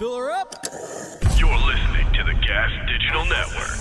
Fill her up. You're listening to the Gas Digital Network.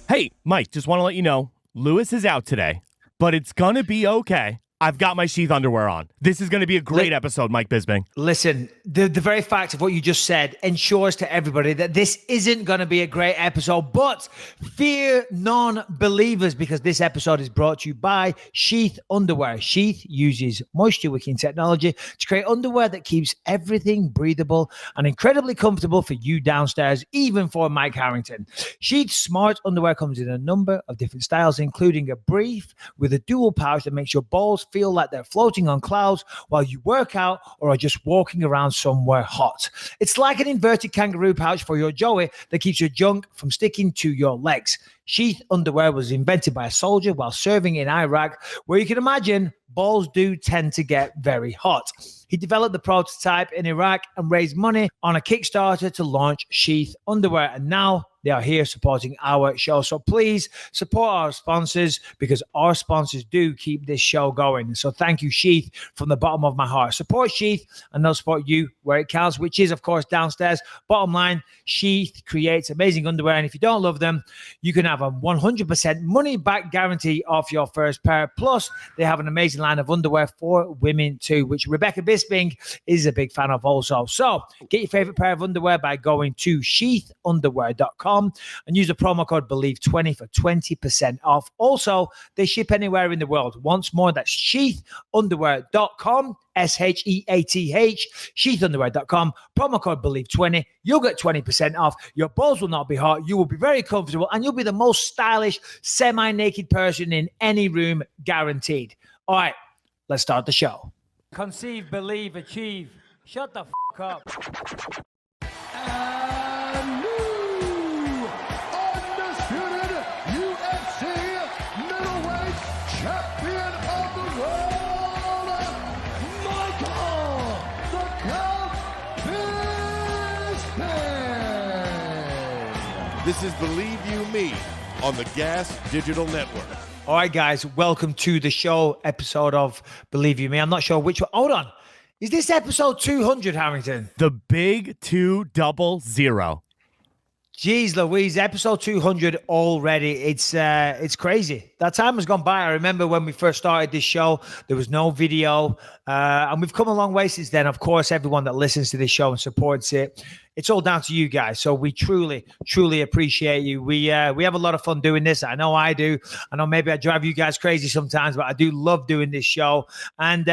Hey, Mike, just want to let you know, Lewis is out today, but it's going to be okay. I've got my sheath underwear on. This is going to be a great episode, Mike Bisping. Listen, the very fact of what you just said ensures to everybody that this isn't going to be a great episode, but fear non-believers, because this episode is brought to you by Sheath Underwear. Sheath uses moisture-wicking technology to create underwear that keeps everything breathable and incredibly comfortable for you downstairs, even for Mike Harrington. Sheath Smart Underwear comes in a number of different styles, including a brief with a dual pouch that makes your balls feel like they're floating on clouds while you work out or are just walking around somewhere hot. It's like an inverted kangaroo pouch for your joey that keeps your junk from sticking to your legs. Sheath underwear was invented by a soldier while serving in Iraq, where you can imagine balls do tend to get very hot. He developed the prototype in Iraq and raised money on a Kickstarter to launch Sheath underwear, and now they are here supporting our show. So please support our sponsors, because our sponsors do keep this show going. So thank you, Sheath, from the bottom of my heart. Support Sheath and they'll support you where it counts, which is, of course, downstairs. Bottom line, Sheath creates amazing underwear. And if you don't love them, you can have a 100% money-back guarantee off your first pair. Plus, they have an amazing line of underwear for women too, which Rebecca Bisping is a big fan of also. So get your favorite pair of underwear by going to sheathunderwear.com and use the promo code BELIEVE20 for 20% off. Also, they ship anywhere in the world. Once more, that's sheathunderwear.com, SHEATH, sheathunderwear.com, promo code BELIEVE20. You'll get 20% off. Your balls will not be hot. You will be very comfortable, and you'll be the most stylish, semi-naked person in any room, guaranteed. All right, let's start the show. Conceive, believe, achieve. Shut the fuck up. This is Believe You Me on the Gas Digital Network. All right, guys, welcome to the show episode of Believe You Me. I'm not sure which one. Hold on. Is this episode 200, Harrington? The big 200. Jeez Louise, episode 200 already. It's crazy. That time has gone by. I remember when we first started this show, there was no video. And we've come a long way since then. Of course, everyone that listens to this show and supports it, it's all down to you guys. So we truly, truly appreciate you. We have a lot of fun doing this. I know I do. I know maybe I drive you guys crazy sometimes, but I do love doing this show. And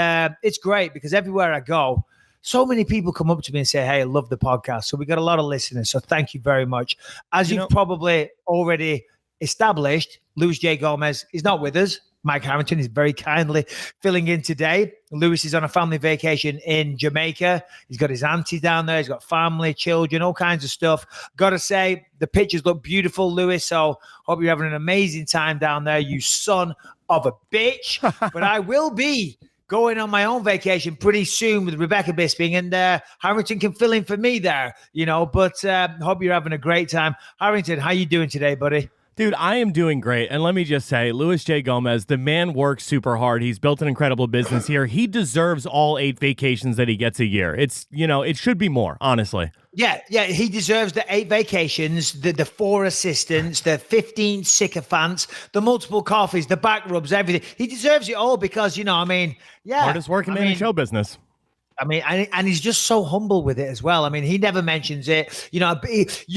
it's great because everywhere I go, so many people come up to me and say, hey, I love the podcast. So we got a lot of listeners. So thank you very much. As you've probably already established, Luis J. Gomez is not with us. Mike Harrington is very kindly filling in today. Lewis is on a family vacation in Jamaica. He's got his auntie down there. He's got family, children, all kinds of stuff. Got to say, the pictures look beautiful, Lewis. So hope you're having an amazing time down there, you son of a bitch. But I will be going on my own vacation pretty soon with Rebecca Bisping, and Harrington can fill in for me there, but hope you're having a great time. Harrington, how you doing today, buddy? Dude, I am doing great. And let me just say, Luis J. Gomez, the man works super hard. He's built an incredible business here. He deserves all 8 vacations that he gets a year. It's, it should be more, honestly. Yeah, he deserves the 8 vacations, the 4 assistants, the 15 sycophants, the multiple coffees, the back rubs, everything. He deserves it all because, Hardest working man in show business. And he's just so humble with it as well. He never mentions it. You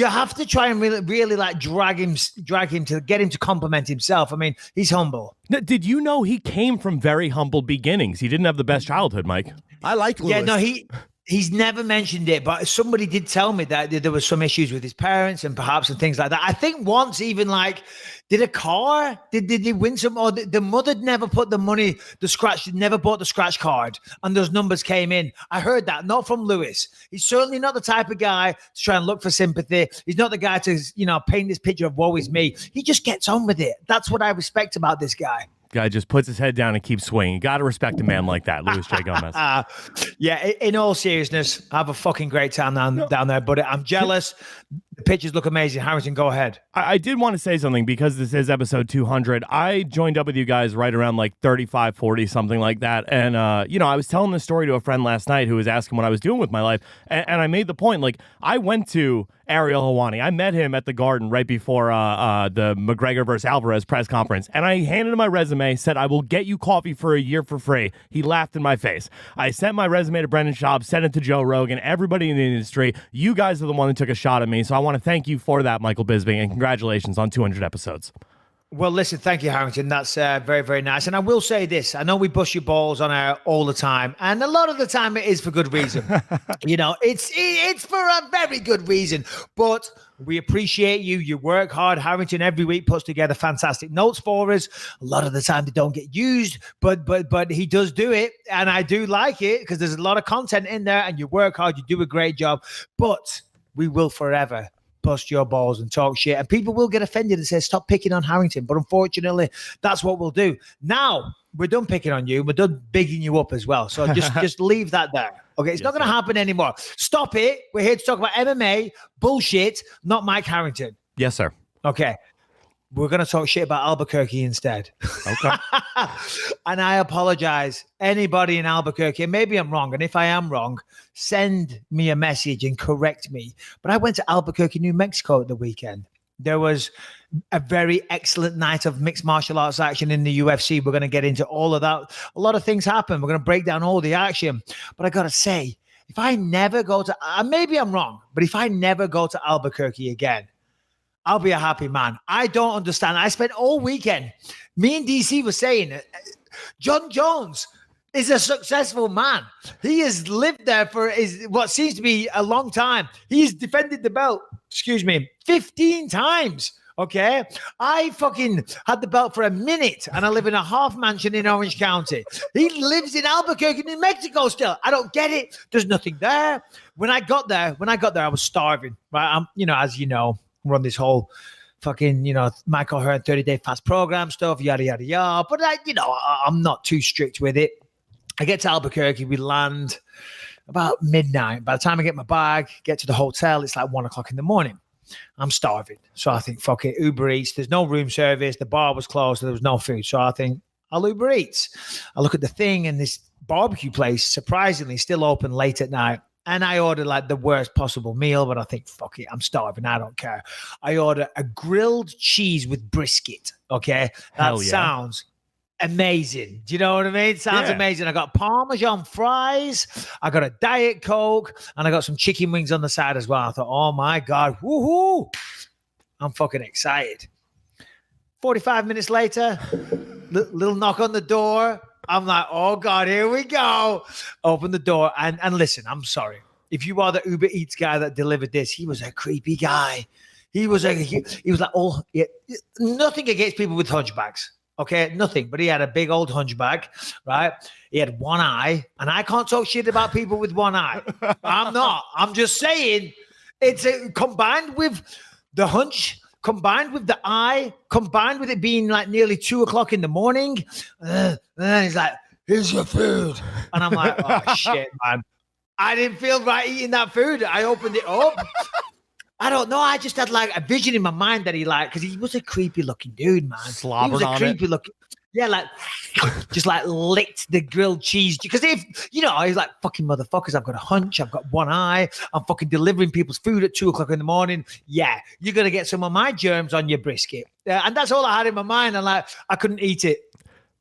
have to try and really like drag him to get him to compliment himself. He's humble. Did you know he came from very humble beginnings? He didn't have the best childhood, Mike. I like Lewis. Yeah, no, He's never mentioned it, but somebody did tell me that there was some issues with his parents and things like that. I think once even did they win some, or the mother never put never bought the scratch card and those numbers came in. I heard that, not from Lewis. He's certainly not the type of guy to try and look for sympathy. He's not the guy to, paint this picture of woe is me. He just gets on with it. That's what I respect about this guy. Guy just puts his head down and keeps swinging. Got to respect a man like that, Luis J. Gomez. Yeah, in all seriousness, I have a fucking great time down there, but I'm jealous. The pictures look amazing. Harrington, go ahead. I did want to say something because this is episode 200. I joined up with you guys right around like 35, 40, something like that. And, I was telling this story to a friend last night who was asking what I was doing with my life. And I made the point, like, I went to Ariel Helwani. I met him at the Garden right before the McGregor versus Alvarez press conference. And I handed him my resume, said, I will get you coffee for a year for free. He laughed in my face. I sent my resume to Brendan Schaub, sent it to Joe Rogan, everybody in the industry. You guys are the one that took a shot at me. So I want to thank you for that, Michael Bisping, and congratulations on 200 episodes. Well, listen, thank you, Harrington. That's very, very nice. And I will say this. I know we bust your balls on air all the time, and a lot of the time it is for good reason. It's for a very good reason. But we appreciate you. You work hard. Harrington every week puts together fantastic notes for us. A lot of the time they don't get used, but he does do it, and I do like it because there's a lot of content in there, and you work hard. You do a great job. But we will forever bust your balls and talk shit, and people will get offended and say, stop picking on Harrington. But unfortunately, that's what we'll do. Now we're done picking on you. We're done bigging you up as well. So just leave that there. Okay, it's not going to happen anymore. Stop it. We're here to talk about MMA bullshit, not Mike Harrington. Yes, sir. Okay. We're going to talk shit about Albuquerque instead. Okay. And I apologize. Anybody in Albuquerque, and maybe I'm wrong. And if I am wrong, send me a message and correct me. But I went to Albuquerque, New Mexico at the weekend. There was a very excellent night of mixed martial arts action in the UFC. We're going to get into all of that. A lot of things happen. We're going to break down all the action. But I got to say, if I never go to, maybe I'm wrong, but if I never go to Albuquerque again, I'll be a happy man. I don't understand. I spent all weekend. Me and DC were saying, Jon Jones is a successful man. He has lived there for what seems to be a long time. He's defended the belt, 15 times. Okay. I fucking had the belt for a minute and I live in a half mansion in Orange County. He lives in Albuquerque, New Mexico still. I don't get it. There's nothing there. When I got there, I was starving, right? As you know, we're on this whole fucking, Michael Hearn 30-day fast program stuff, yada, yada, yada. But I'm not too strict with it. I get to Albuquerque, we land about midnight. By the time I get my bag, get to the hotel, it's like 1:00 in the morning. I'm starving. So I think, fuck it, Uber Eats. There's no room service. The bar was closed. So there was no food. So I think, I'll Uber Eats. I look at the thing, and this barbecue place, surprisingly, still open late at night. And I ordered like the worst possible meal, but I think, fuck it, I'm starving. I don't care. I order a grilled cheese with brisket. Okay. That sounds amazing. Do you know what I mean? Sounds amazing. I got Parmesan fries. I got a Diet Coke, and I got some chicken wings on the side as well. I thought, oh my God, woohoo. I'm fucking excited. 45 minutes later, little knock on the door. I'm like, oh God, here we go. Open the door. And listen, I'm sorry. If you are the Uber Eats guy that delivered this, he was a creepy guy. He was like, nothing against people with hunchbacks. Okay, nothing. But he had a big old hunchback, right? He had one eye. And I can't talk shit about people with one eye. I'm not. I'm just saying it's combined with the hunch, combined with the eye, combined with it being like nearly 2:00 in the morning. And then he's like, here's your food. And I'm like, oh, shit, man. I didn't feel right eating that food. I opened it up. I don't know. I just had like a vision in my mind that because he was a creepy looking dude, man. Slobbered he was a creepy looking. Yeah, like just like licked the grilled cheese. Because if, he's like, fucking motherfuckers, I've got a hunch. I've got one eye. I'm fucking delivering people's food at 2:00 in the morning. Yeah, you're going to get some of my germs on your brisket. And that's all I had in my mind. And like, I couldn't eat it.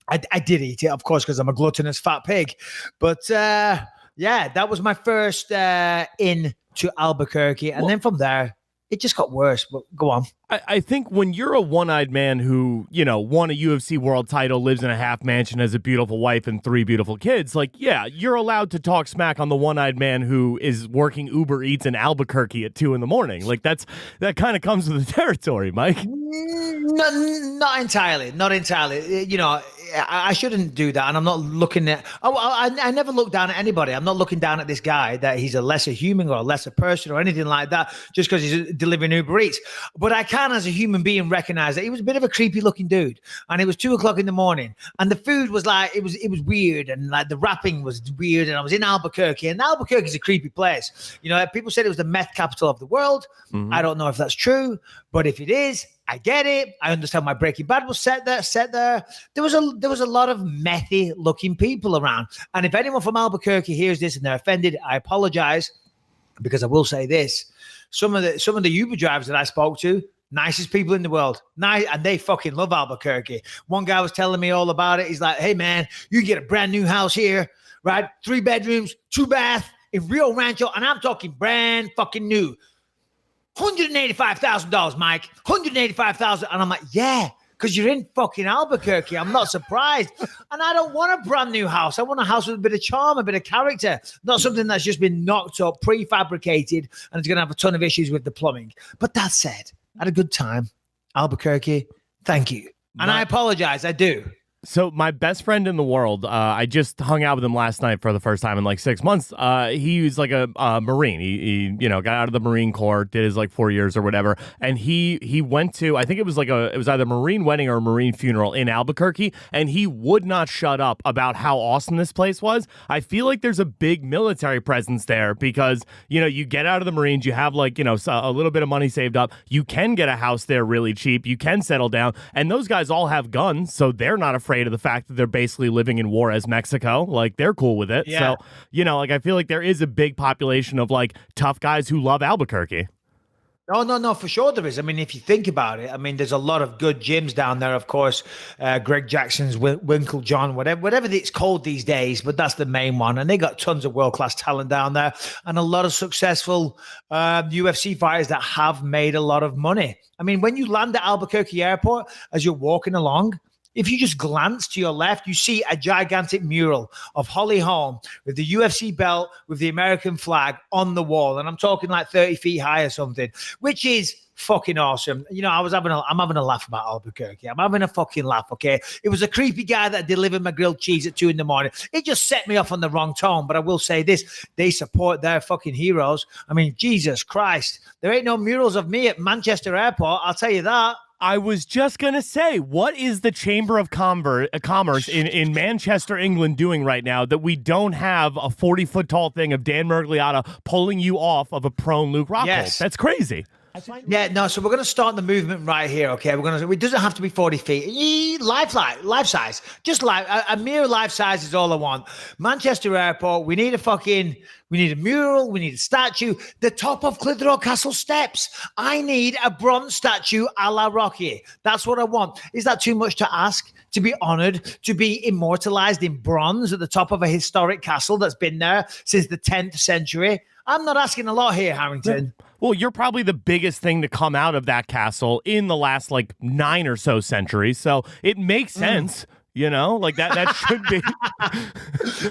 I did eat it, of course, because I'm a gluttonous fat pig. But that was my first in to Albuquerque. And then from there, it just got worse. But go on. I think when you're a one-eyed man who, won a UFC world title, lives in a half mansion, has a beautiful wife and 3 beautiful kids, you're allowed to talk smack on the one-eyed man who is working Uber Eats in Albuquerque at 2 a.m. That kind of comes with the territory, Mike. Not entirely. Not entirely. I shouldn't do that. And I'm not looking at, I never look down at anybody. I'm not looking down at this guy that he's a lesser human or a lesser person or anything like that just because he's delivering Uber Eats. But I can, as a human being, recognize that he was a bit of a creepy looking dude. And it was 2:00 in the morning. And the food was like, it was weird. And like the wrapping was weird. And I was in Albuquerque. And Albuquerque is a creepy place. You know, people said it was the meth capital of the world. Mm-hmm. I don't know if that's true. But if it is, I get it. I understand why Breaking Bad was set there. There was a lot of methy looking people around. And if anyone from Albuquerque hears this and they're offended, I apologize, because I will say this. Some of the Uber drivers that I spoke to, nicest people in the world. Nice, and they fucking love Albuquerque. One guy was telling me all about it. He's like, hey man, you can get a brand new house here, right? 3 bedrooms, 2 bath in Rio Rancho. And I'm talking brand fucking new. $185,000, Mike. $185,000. And I'm like, yeah, because you're in fucking Albuquerque. I'm not surprised. And I don't want a brand new house. I want a house with a bit of charm, a bit of character, not something that's just been knocked up, prefabricated, and it's going to have a ton of issues with the plumbing. But that said, I had a good time. Albuquerque, thank you. And I apologize. I do. So my best friend in the world, I just hung out with him last night for the first time in like 6 months. He was like a Marine. He got out of the Marine Corps, did his like 4 years or whatever. And he went to, I think it was either a Marine wedding or a Marine funeral in Albuquerque. And he would not shut up about how awesome this place was. I feel like there's a big military presence there because, you know, you get out of the Marines, you have like, you know, a little bit of money saved up. You can get a house there really cheap. You can settle down. And those guys all have guns, so they're not afraid of the fact that they're basically living in war as Mexico. Like, they're cool with it. Yeah. So, you know, like, I feel like there is a big population of like tough guys who love Albuquerque. No, for sure there is. I mean, if you think about it, I mean, there's a lot of good gyms down there, of course. Greg Jackson's, Winkle John, whatever it's called these days, but that's the main one. And they got tons of world-class talent down there and a lot of successful UFC fighters that have made a lot of money. I mean, when you land at Albuquerque Airport, as you're walking along, if you just glance to your left, you see a gigantic mural of Holly Holm with the UFC belt with the American flag on the wall. And I'm talking like 30 feet high or something, which is fucking awesome. You know, I'm having a laugh about Albuquerque. I'm having a fucking laugh, okay? It was a creepy guy that delivered my grilled cheese at 2 a.m. It just set me off on the wrong tone. But I will say this, they support their fucking heroes. I mean, Jesus Christ. There ain't no murals of me at Manchester Airport, I'll tell you that. I was just going to say, what is the Chamber of Commerce in Manchester, England doing right now that we don't have a 40-foot tall thing of Dan Miragliotta pulling you off of a prone Luke Rockhold? Yes. That's crazy. Yeah, no, so we're going to start the movement right here, okay? It doesn't have to be 40 feet. Life size. Just a mere life size is all I want. Manchester Airport, we need a mural, we need a statue. The top of Clitheroe Castle steps. I need a bronze statue a la Rocky. That's what I want. Is that too much to ask? To be honored, to be immortalized in bronze at the top of a historic castle that's been there since the 10th century? I'm not asking a lot here, Harrington. Well, you're probably the biggest thing to come out of that castle in the last like 9 or so centuries. So it makes sense, you know, like that should be.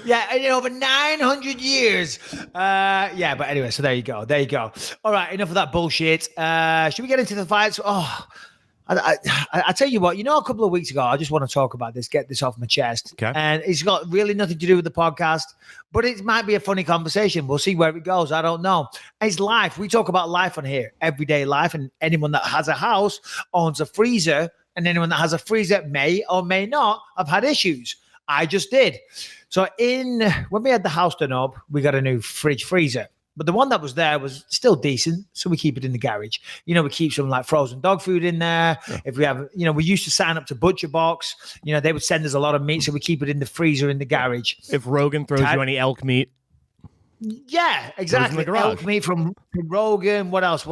Yeah, you know, over 900 years. Yeah, but anyway, so there you go. All right, enough of that bullshit. Should we get into the fights? Oh, I tell you what, you know, a couple of weeks ago, I just want to talk about this, get this off my chest. Okay. And it's got really nothing to do with the podcast, but it might be a funny conversation. We'll see where it goes. I don't know. It's life. We talk about life on here, everyday life. And anyone that has a house owns a freezer, and anyone that has a freezer may or may not have had issues. I just did. So when we had the house done up, we got a new freezer. But the one that was there was still decent, so we keep it in the garage. You know, we keep some like frozen dog food in there. Yeah. If we have, you know, we used to sign up to Butcher Box. You know, they would send us a lot of meat, so we keep it in the freezer in the garage. If Rogan throws you any elk meat. Yeah, exactly. Elk meat from Rogan. What else?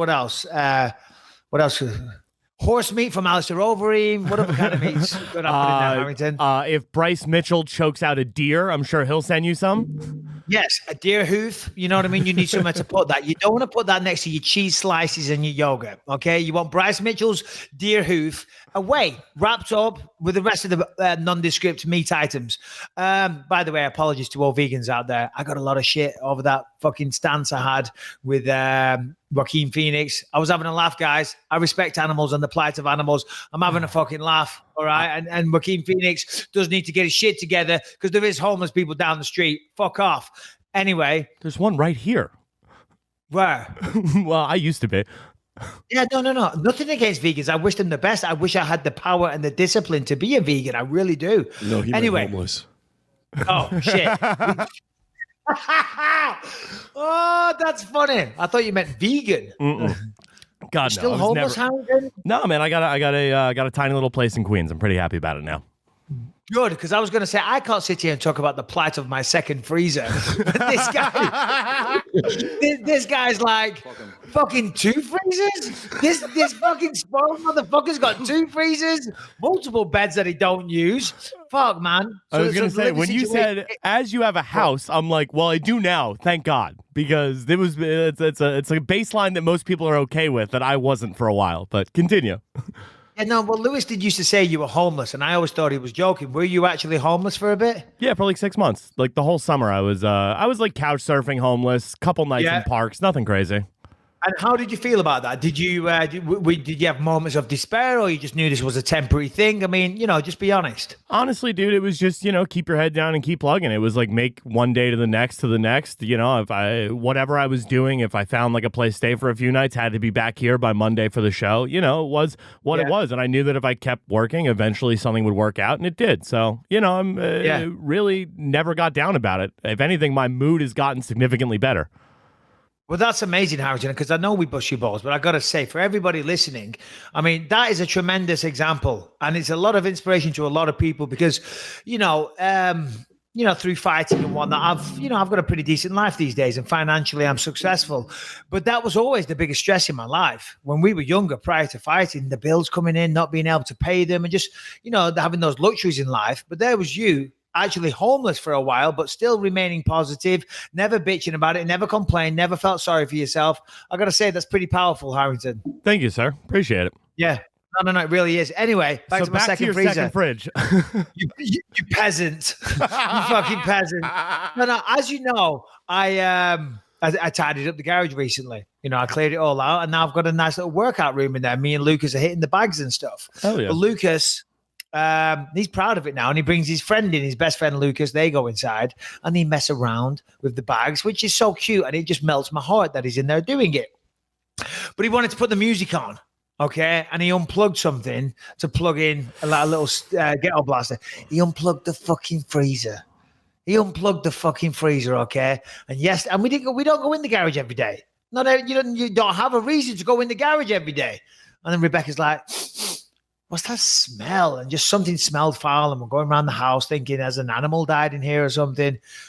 Horse meat from Alistair Overeem. What other kind of meats could I put in there, Harrington? If Bryce Mitchell chokes out a deer, I'm sure he'll send you some. Yes, a deer hoof. You know what I mean? You need somewhere to put that. You don't want to put that next to your cheese slices and your yogurt, okay? You want Bryce Mitchell's deer hoof away, wrapped up with the rest of the nondescript meat items. By the way, apologies to all vegans out there. I got a lot of shit over that fucking stance I had with Joaquin Phoenix. I was having a laugh, guys. I respect animals and the plight of animals. I'm having a fucking laugh, all right? And Joaquin Phoenix does need to get his shit together because there is homeless people down the street. Fuck off. Anyway. There's one right here. Where? Well, I used to be. Yeah, no. Nothing against vegans. I wish them the best. I wish I had the power and the discipline to be a vegan. I really do. No, he anyway. meant homeless. Oh, shit. Oh, that's funny. I thought you meant vegan. God, still no. Homeless, Harrington? No, man. I got a tiny little place in Queens. I'm pretty happy about it now. Good, because I was going to say I can't sit here and talk about the plight of my second freezer. But this guy's like fucking 2 freezers. This fucking spoiled motherfucker's got 2 freezers, multiple beds that he don't use. Fuck, man. I was going to say, when you said as you have a house, I'm like, well, I do now. Thank God, because it's a baseline that most people are okay with that I wasn't for a while. But continue. Yeah, no, well, Lewis did used to say you were homeless, and I always thought he was joking. Were you actually homeless for a bit? Yeah, for like 6 months. Like the whole summer, I was like couch surfing, homeless, couple nights in parks, nothing crazy. And how did you feel about that? Did you did you have moments of despair, or you just knew this was a temporary thing? I mean, just be honest. Honestly, dude, it was just, keep your head down and keep plugging. It was like make one day to the next. If whatever I was doing, if I found like a place to stay for a few nights, had to be back here by Monday for the show. It was what it was. And I knew that if I kept working, eventually something would work out, and it did. So, I'm really never got down about it. If anything, my mood has gotten significantly better. Well, that's amazing, Harrington, because I know we bust your balls, but I got to say, for everybody listening, I mean, that is a tremendous example, and it's a lot of inspiration to a lot of people because, through fighting and whatnot, I've got a pretty decent life these days, and financially I'm successful. But that was always the biggest stress in my life. When we were younger, prior to fighting, the bills coming in, not being able to pay them, and just, having those luxuries in life. But there was you, actually homeless for a while, but still remaining positive, never bitching about it, never complained, never felt sorry for yourself. I got to say, that's pretty powerful, Harrington. Thank you, sir. Appreciate it. Yeah. No, it really is. Anyway, back to my second freezer. Second fridge. you peasant. You fucking peasant. No, as you know, I tidied up the garage recently. I cleared it all out, and now I've got a nice little workout room in there. Me and Lucas are hitting the bags and stuff. Oh, yeah. But Lucas... he's proud of it now, and he brings his friend in, his best friend Lucas. They go inside and they mess around with the bags, which is so cute, and it just melts my heart that he's in there doing it. But he wanted to put the music on, okay, and he unplugged something to plug in a little ghetto blaster. He unplugged the fucking freezer. Okay, and yes, and we don't go in the garage every day. You don't have a reason to go in the garage every day. And then Rebecca's like, what's that smell? And just something smelled foul, and we're going around the house thinking, has an animal died in here or something?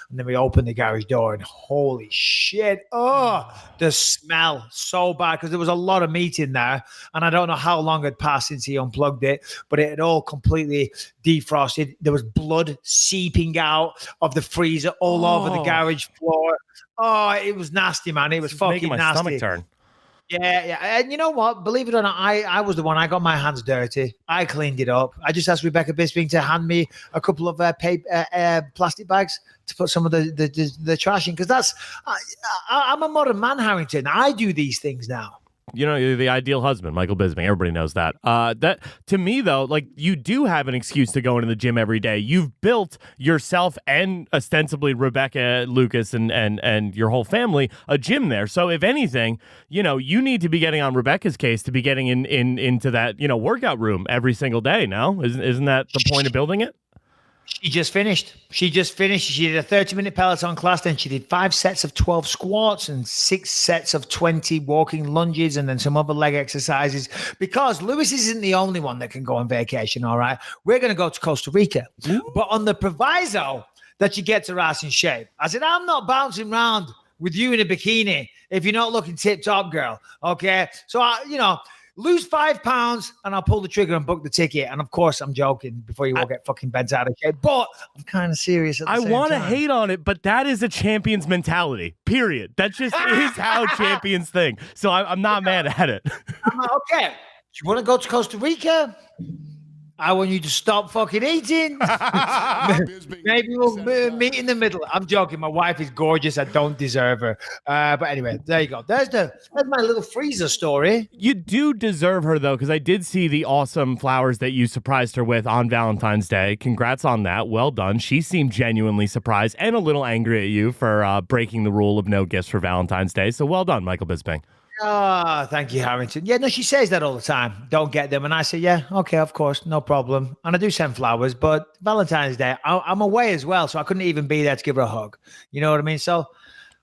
And then we open the garage door, and holy shit, the smell, so bad, because there was a lot of meat in there, and I don't know how long had passed since he unplugged it, but it had all completely defrosted. There was blood seeping out of the freezer all over the garage floor. Oh, it was nasty, man. It was fucking making my nasty. stomach turn. Yeah. And you know what? Believe it or not, I was the one. I got my hands dirty. I cleaned it up. I just asked Rebecca Bisping to hand me a couple of plastic bags to put some of the trash in, because I'm a modern man, Harrington. I do these things now. You're the ideal husband, Michael Bisping. Everybody knows that. That to me, though, like, you do have an excuse to go into the gym every day. You've built yourself and ostensibly Rebecca, Lucas, and your whole family a gym there. So if anything, you need to be getting on Rebecca's case to be getting into that workout room every single day. No, isn't that the point of building it? She just finished. She did a 30-minute Peloton class. Then she did 5 sets of 12 squats and 6 sets of 20 walking lunges, and then some other leg exercises. Because Lewis isn't the only one that can go on vacation, all right? We're going to go to Costa Rica. But on the proviso that she gets her ass in shape. I said, I'm not bouncing around with you in a bikini if you're not looking tip-top, girl, okay? So, lose 5 pounds and I'll pull the trigger and book the ticket. And of course, I'm joking before you all get fucking bent out of shape. But I'm kind of serious at the same time. I want to hate on it, but that is a champion's mentality, period. That just is how champions think. So I'm not mad at it. I'm like, okay, you want to go to Costa Rica? I want you to stop fucking eating. Maybe we'll meet in the middle. I'm joking. My wife is gorgeous. I don't deserve her. But anyway, there you go. That's my little freezer story. You do deserve her, though, because I did see the awesome flowers that you surprised her with on Valentine's Day. Congrats on that. Well done. She seemed genuinely surprised and a little angry at you for breaking the rule of no gifts for Valentine's Day. So well done, Michael Bisping. Oh, thank you, Harrington. Yeah, no, she says that all the time. Don't get them. And I say, yeah, okay, of course, no problem. And I do send flowers, but Valentine's Day, I'm away as well, so I couldn't even be there to give her a hug. You know what I mean? So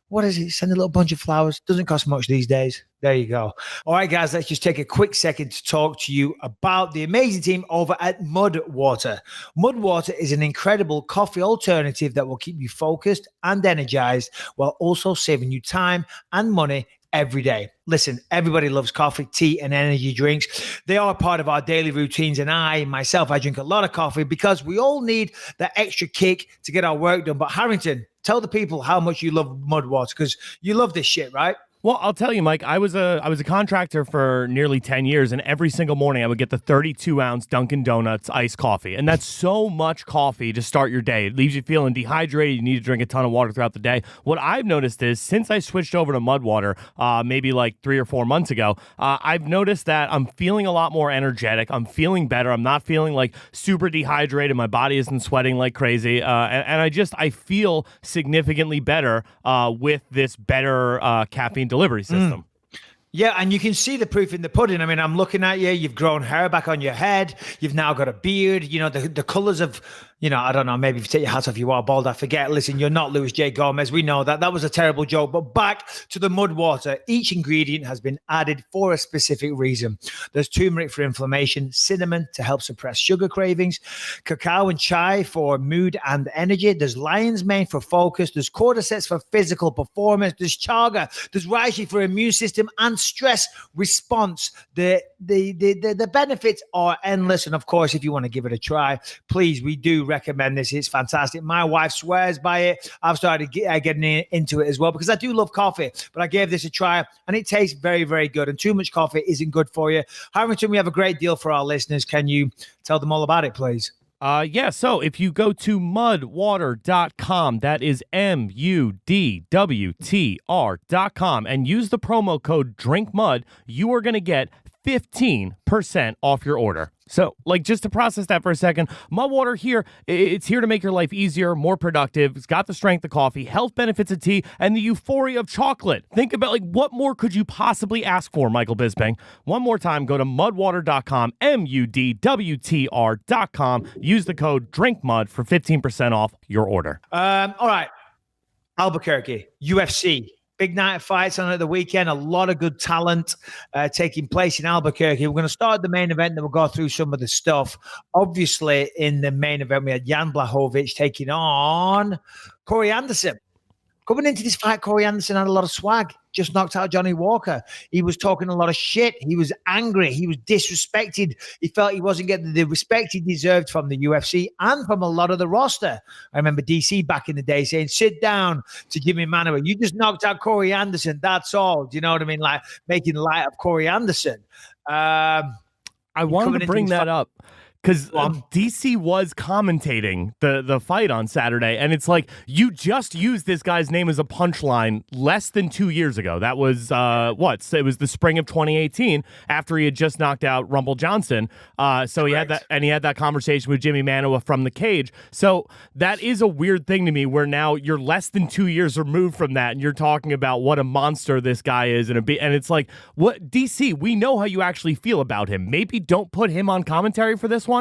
what is it? Send a little bunch of flowers. Doesn't cost much these days. There you go. All right, guys, let's just take a quick second to talk to you about the amazing team over at Mudwater. Mudwater is an incredible coffee alternative that will keep you focused and energized while also saving you time and money every day. Listen, everybody loves coffee, tea, and energy drinks. They are part of our daily routines, and I drink a lot of coffee because we all need that extra kick to get our work done. But Harrington, tell the people how much you love Mudwater, because you love this shit, right? Well, I'll tell you, Mike, I was a contractor for nearly 10 years, and every single morning I would get the 32-ounce Dunkin' Donuts iced coffee. And that's so much coffee to start your day. It leaves you feeling dehydrated. You need to drink a ton of water throughout the day. What I've noticed is since I switched over to Mudwater, maybe like 3 or 4 months ago, I've noticed that I'm feeling a lot more energetic. I'm feeling better. I'm not feeling like super dehydrated. My body isn't sweating like crazy. And I feel significantly better with this better caffeine delivery system. Yeah, and you can see the proof in the pudding. I mean, I'm looking at you. You've grown hair back on your head. You've now got a beard. You know, the colors of, you know, I don't know, maybe if you take your hat off, you are bald. I forget. Listen, you're not Luis J. Gomez. We know that. That was a terrible joke. But back to the Mudwater. Each ingredient has been added for a specific reason. There's turmeric for inflammation, cinnamon to help suppress sugar cravings, cacao and chai for mood and energy. There's lion's mane for focus. There's cordyceps for physical performance. There's chaga. There's reishi for immune system and stress response. The benefits are endless. And of course, if you want to give it a try, please, we do recommend this. It's fantastic. My wife swears by it. I've started getting into it as well because I do love coffee, but I gave this a try and it tastes very, very good. And too much coffee isn't good for you. Harrington, we have a great deal for our listeners. Can you tell them all about it, please? Yeah, so if you go to mudwater.com, that is MUDWTR.com, and use the promo code DRINKMUD, you are going to get 15% off your order. So, like, just to process that for a second, Mudwater here, it's here to make your life easier, more productive. It's got the strength of coffee, health benefits of tea, and the euphoria of chocolate. Think about, like, what more could you possibly ask for, Michael Bisping? One more time, go to mudwater.com, MUDWTR.com. Use the code DRINKMUD for 15% off your order. All right. Albuquerque, UFC. Big night of fights on at the weekend. A lot of good talent taking place in Albuquerque. We're going to start the main event, then we'll go through some of the stuff. Obviously, in the main event, we had Jan Blachowicz taking on Cory Anderson. Coming into this fight, Cory Anderson had a lot of swag. Just knocked out Johnny Walker. He was talking a lot of shit. He was angry. He was disrespected. He felt he wasn't getting the respect he deserved from the UFC and from a lot of the roster. I remember DC back in the day saying, sit down to Jimmy Manuwa. You just knocked out Cory Anderson. That's all. Do you know what I mean? Like making light of Cory Anderson. I wanted to bring that up. Because DC was commentating the fight on Saturday, and it's like, you just used this guy's name as a punchline less than 2 years ago. That was, it was the spring of 2018, after he had just knocked out Rumble Johnson. So he had that conversation with Jimmy Manuwa from the cage. So that is a weird thing to me, where now you're less than 2 years removed from that, and you're talking about what a monster this guy is. And it's like, what, DC, we know how you actually feel about him. Maybe don't put him on commentary for this one.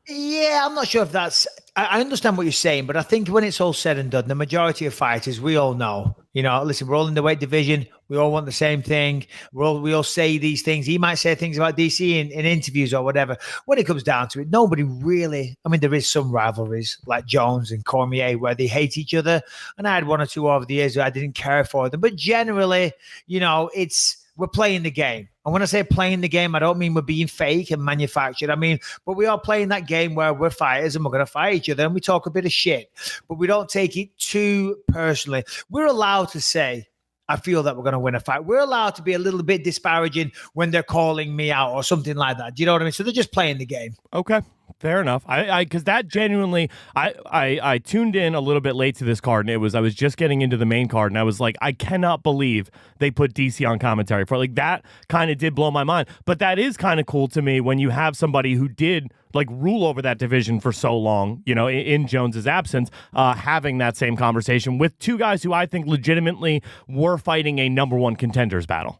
Yeah, I'm not sure if that's... I understand what you're saying, but I think when it's all said and done, the majority of fighters, we all know, listen, we're all in the weight division. We all want the same thing. We all say these things. He might say things about DC in interviews or whatever. When it comes down to it, nobody really... I mean, there is some rivalries like Jones and Cormier where they hate each other. And I had one or two over the years where I didn't care for them. But generally, we're playing the game. And when I say playing the game, I don't mean we're being fake and manufactured. I mean, but we are playing that game where we're fighters and we're going to fight each other and we talk a bit of shit, but we don't take it too personally. We're allowed to say I feel that we're going to win a fight. We're allowed to be a little bit disparaging when they're calling me out or something like that. Do you know what I mean? So they're just playing the game. Okay. Fair enough. Because that genuinely, I tuned in a little bit late to this card, and I was just getting into the main card, and I was like, I cannot believe they put DC on commentary for that. Kind of did blow my mind, but that is kind of cool to me when you have somebody who did rule over that division for so long, in Jones's absence, having that same conversation with two guys who I think legitimately were fighting a number one contenders battle.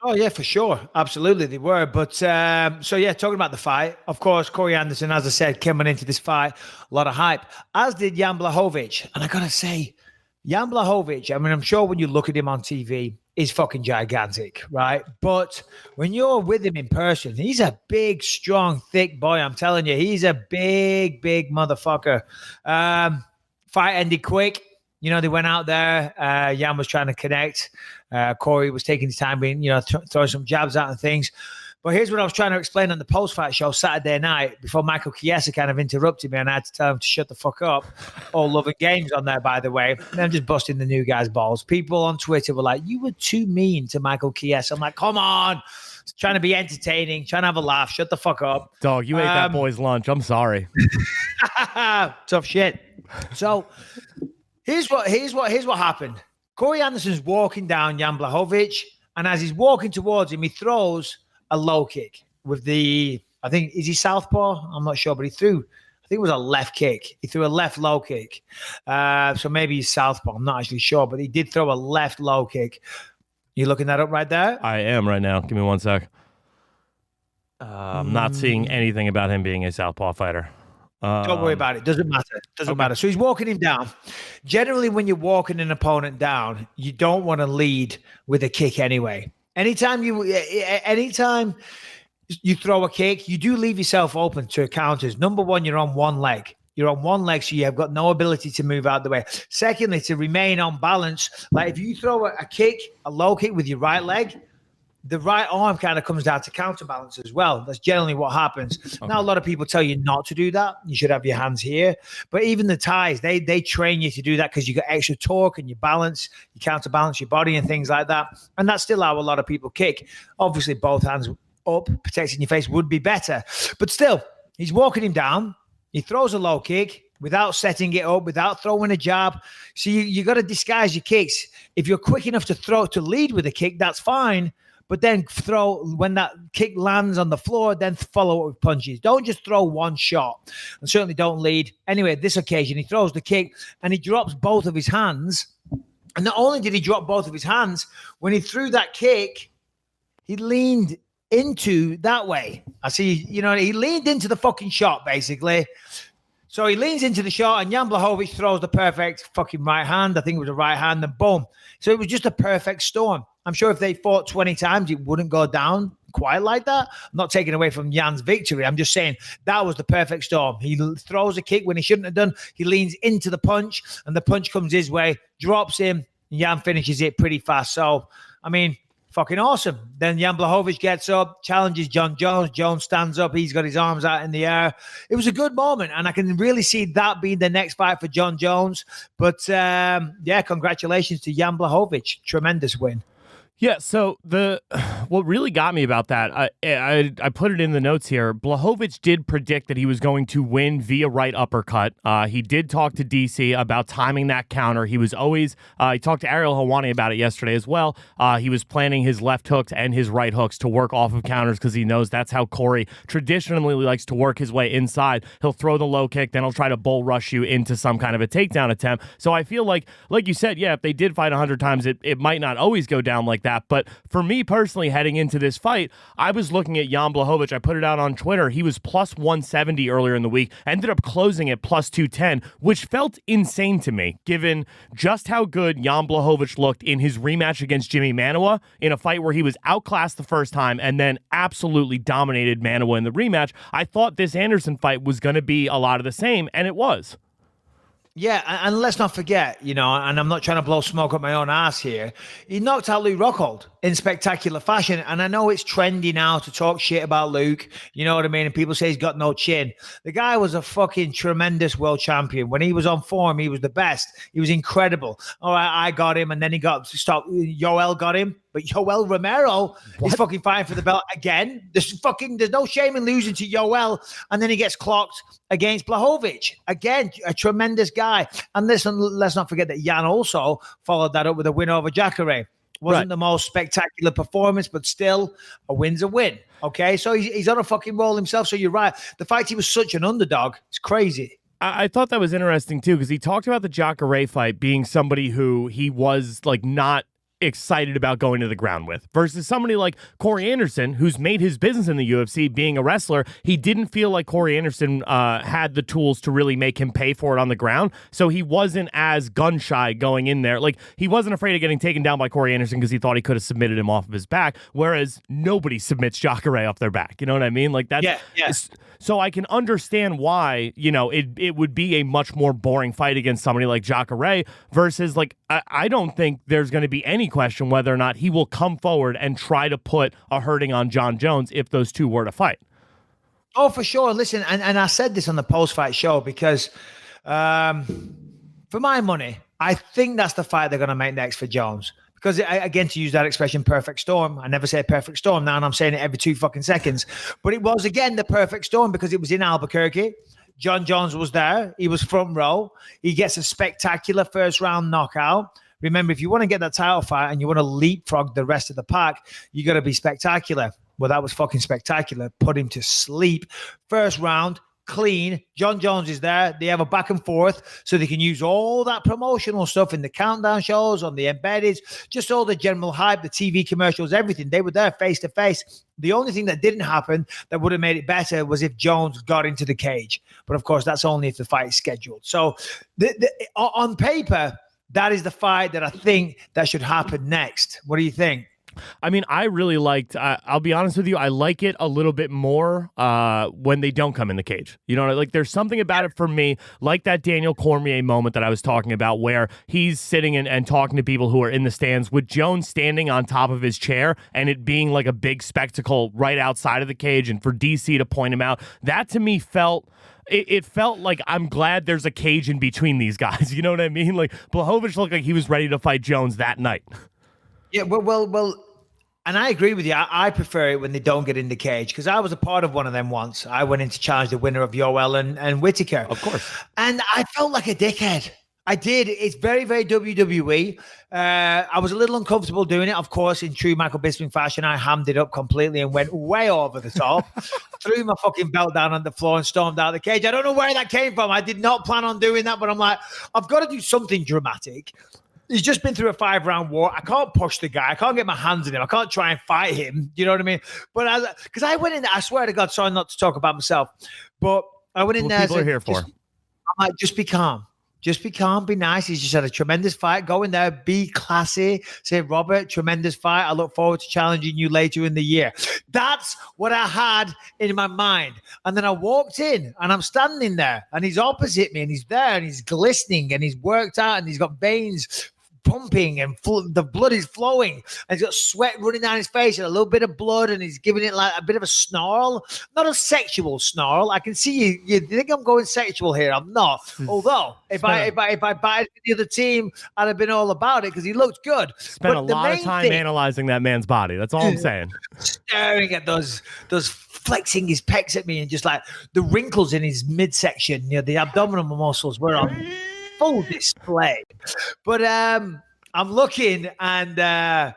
Oh, yeah, for sure. Absolutely, they were. But, talking about the fight, of course, Corey Anderson, as I said, coming into this fight, a lot of hype, as did Jan Blachowicz. And I got to say, Jan Blachowicz, I mean, I'm sure when you look at him on TV, he's fucking gigantic, right? But when you're with him in person, he's a big, strong, thick boy. I'm telling you, he's a big, big motherfucker. Fight ended quick. They went out there. Jan was trying to connect. Cory was taking his time, throwing some jabs out and things. But here's what I was trying to explain on the post-fight show Saturday night before Michael Chiesa kind of interrupted me, and I had to tell him to shut the fuck up. All love and games on there, by the way. And I'm just busting the new guy's balls. People on Twitter were like, you were too mean to Michael Chiesa. I'm like, come on. Trying to be entertaining, trying to have a laugh. Shut the fuck up. Dog, you ate that boy's lunch. I'm sorry. Tough shit. So here's what happened. Corey Anderson's walking down Jan Blachowicz, and as he's walking towards him, he throws a low kick with I think, is he southpaw? I'm not sure, but I think it was a left kick. He threw a left low kick. So maybe he's southpaw. I'm not actually sure, but he did throw a left low kick. You looking that up right there? I am right now. Give me 1 sec. I'm not seeing anything about him being a southpaw fighter. Don't worry about it. Doesn't matter. Doesn't matter. So he's walking him down. Generally, when you're walking an opponent down, you don't want to lead with a kick anyway. Anytime you throw a kick, you do leave yourself open to counters. Number one, you're on one leg. You're on one leg, so you have got no ability to move out the way. Secondly, to remain on balance, like if you throw a low kick with your right leg, the right arm kind of comes down to counterbalance as well. That's generally what happens. Okay. Now, a lot of people tell you not to do that. You should have your hands here. But even the Thais, they train you to do that because you got extra torque and you counterbalance your body and things like that. And that's still how a lot of people kick. Obviously, both hands up, protecting your face would be better. But still, he's walking him down. He throws a low kick without setting it up, without throwing a jab. So you got to disguise your kicks. If you're quick enough to lead with a kick, that's fine. But then when that kick lands on the floor, then follow it with punches. Don't just throw one shot, and certainly don't lead. Anyway, this occasion, he throws the kick and he drops both of his hands. And not only did he drop both of his hands, when he threw that kick, he leaned into that way. He leaned into the fucking shot, basically. So he leans into the shot, and Jan Blachowicz throws the perfect fucking right hand. I think it was a right hand, and boom. So it was just a perfect storm. I'm sure if they fought 20 times, it wouldn't go down quite like that. I'm not taking away from Jan's victory. I'm just saying that was the perfect storm. He throws a kick when he shouldn't have done. He leans into the punch, and the punch comes his way, drops him, and Jan finishes it pretty fast. So, fucking awesome. Then Jan Blachowicz gets up, challenges Jon Jones. Jones stands up. He's got his arms out in the air. It was a good moment, and I can really see that being the next fight for Jon Jones. But, congratulations to Jan Blachowicz. Tremendous win. Yeah, so what really got me about that, I put it in the notes here. Blachowicz did predict that he was going to win via right uppercut. He did talk to DC about timing that counter. He was always, he talked to Ariel Helwani about it yesterday as well. He was planning his left hooks and his right hooks to work off of counters because he knows that's how Cory traditionally likes to work his way inside. He'll throw the low kick, then he'll try to bull rush you into some kind of a takedown attempt. So I feel like you said, yeah, if they did fight 100 times, it might not always go down like that. But for me personally, heading into this fight, I was looking at Jan Blachowicz. I put it out on Twitter. He was plus 170 earlier in the week, ended up closing at plus 210, which felt insane to me, given just how good Jan Blachowicz looked in his rematch against Jimmy Manuwa in a fight where he was outclassed the first time and then absolutely dominated Manuwa in the rematch. I thought this Anderson fight was going to be a lot of the same, and it was. Yeah, and let's not forget, and I'm not trying to blow smoke up my own ass here. He knocked out Luke Rockhold in spectacular fashion. And I know it's trendy now to talk shit about Luke, you know what I mean? And people say he's got no chin. The guy was a fucking tremendous world champion. When he was on form, he was the best. He was incredible. All right, I got him, and then he got stopped. Yoel got him. But Yoel Romero is fucking fighting for the belt again. There's no shame in losing to Yoel, and then he gets clocked against Blachowicz. Again, a tremendous guy. And listen, let's not forget that Jan also followed that up with a win over Jacare. Wasn't the most spectacular performance, but still, a win's a win. Okay, so he's on a fucking roll himself. So you're right. The fact he was such an underdog, it's crazy. I thought that was interesting too, because he talked about the Jacare fight being somebody who he was like not excited about going to the ground with, versus somebody like Corey Anderson, who's made his business in the UFC being a wrestler. He didn't feel like Corey Anderson had the tools to really make him pay for it on the ground, so he wasn't as gun shy going in there. Like, he wasn't afraid of getting taken down by Corey Anderson because he thought he could have submitted him off of his back, whereas nobody submits Jacare off their back. You know what I mean? Like, that's yeah. So I can understand why, it would be a much more boring fight against somebody like Jacare versus, like, I don't think there's going to be any question whether or not he will come forward and try to put a hurting on Jon Jones if those two were to fight. Oh, for sure. Listen, and I said this on the post-fight show because for my money, I think that's the fight they're going to make next for Jones. Because, again, to use that expression, perfect storm, I never say perfect storm now, and I'm saying it every 2 fucking seconds. But it was, again, the perfect storm because it was in Albuquerque. Jon Jones was there. He was front row. He gets a spectacular first-round knockout. Remember, if you want to get that title fight and you want to leapfrog the rest of the pack, you got to be spectacular. Well, that was fucking spectacular. Put him to sleep. First round, clean. Jon Jones is there. They have a back and forth, so they can use all that promotional stuff in the countdown shows, on the embedded, just all the general hype, the TV commercials, everything. They were there face to face. The only thing that didn't happen that would have made it better was if Jones got into the cage. But of course, that's only if the fight is scheduled. So on paper, that is the fight that I think that should happen next. What do you think? I mean, I really liked, I'll be honest with you, I like it a little bit more when they don't come in the cage. You know, like, there's something about it for me, like that Daniel Cormier moment that I was talking about, where he's sitting and talking to people who are in the stands, with Jones standing on top of his chair and it being like a big spectacle right outside of the cage, and for DC to point him out. That to me felt... It felt like, I'm glad there's a cage in between these guys. You know what I mean? Like, Blachowicz looked like he was ready to fight Jones that night. Yeah, well, and I agree with you. I prefer it when they don't get in the cage, because I was a part of one of them once. I went in to challenge the winner of Yoel and Whittaker. Of course. And I felt like a dickhead. I did. It's very, very WWE. I was a little uncomfortable doing it. Of course, in true Michael Bisping fashion, I hammed it up completely and went way over the top. Threw my fucking belt down on the floor and stormed out of the cage. I don't know where that came from. I did not plan on doing that, but I'm like, I've got to do something dramatic. He's just been through a 5-round war. I can't push the guy. I can't get my hands on him. I can't try and fight him. You know what I mean? But because I went in there, I swear to God, sorry not to talk about myself, but I went in there. People are here for. I'm like, just be calm. Just be calm, be nice. He's just had a tremendous fight. Go in there, be classy. Say, Robert, tremendous fight. I look forward to challenging you later in the year. That's what I had in my mind. And then I walked in and I'm standing there and he's opposite me and he's there and he's glistening and he's worked out and he's got veins pumping and the blood is flowing and he's got sweat running down his face and a little bit of blood and he's giving it like a bit of a snarl, not a sexual snarl. I can see you think I'm going sexual here. I'm not. Although if I batted the other team, I'd have been all about it because he looked good. Spent a lot of time analyzing that man's body. That's all I'm saying. Staring at those flexing his pecs at me and just like the wrinkles in his midsection, the abdominal muscles were on full display. But I'm looking and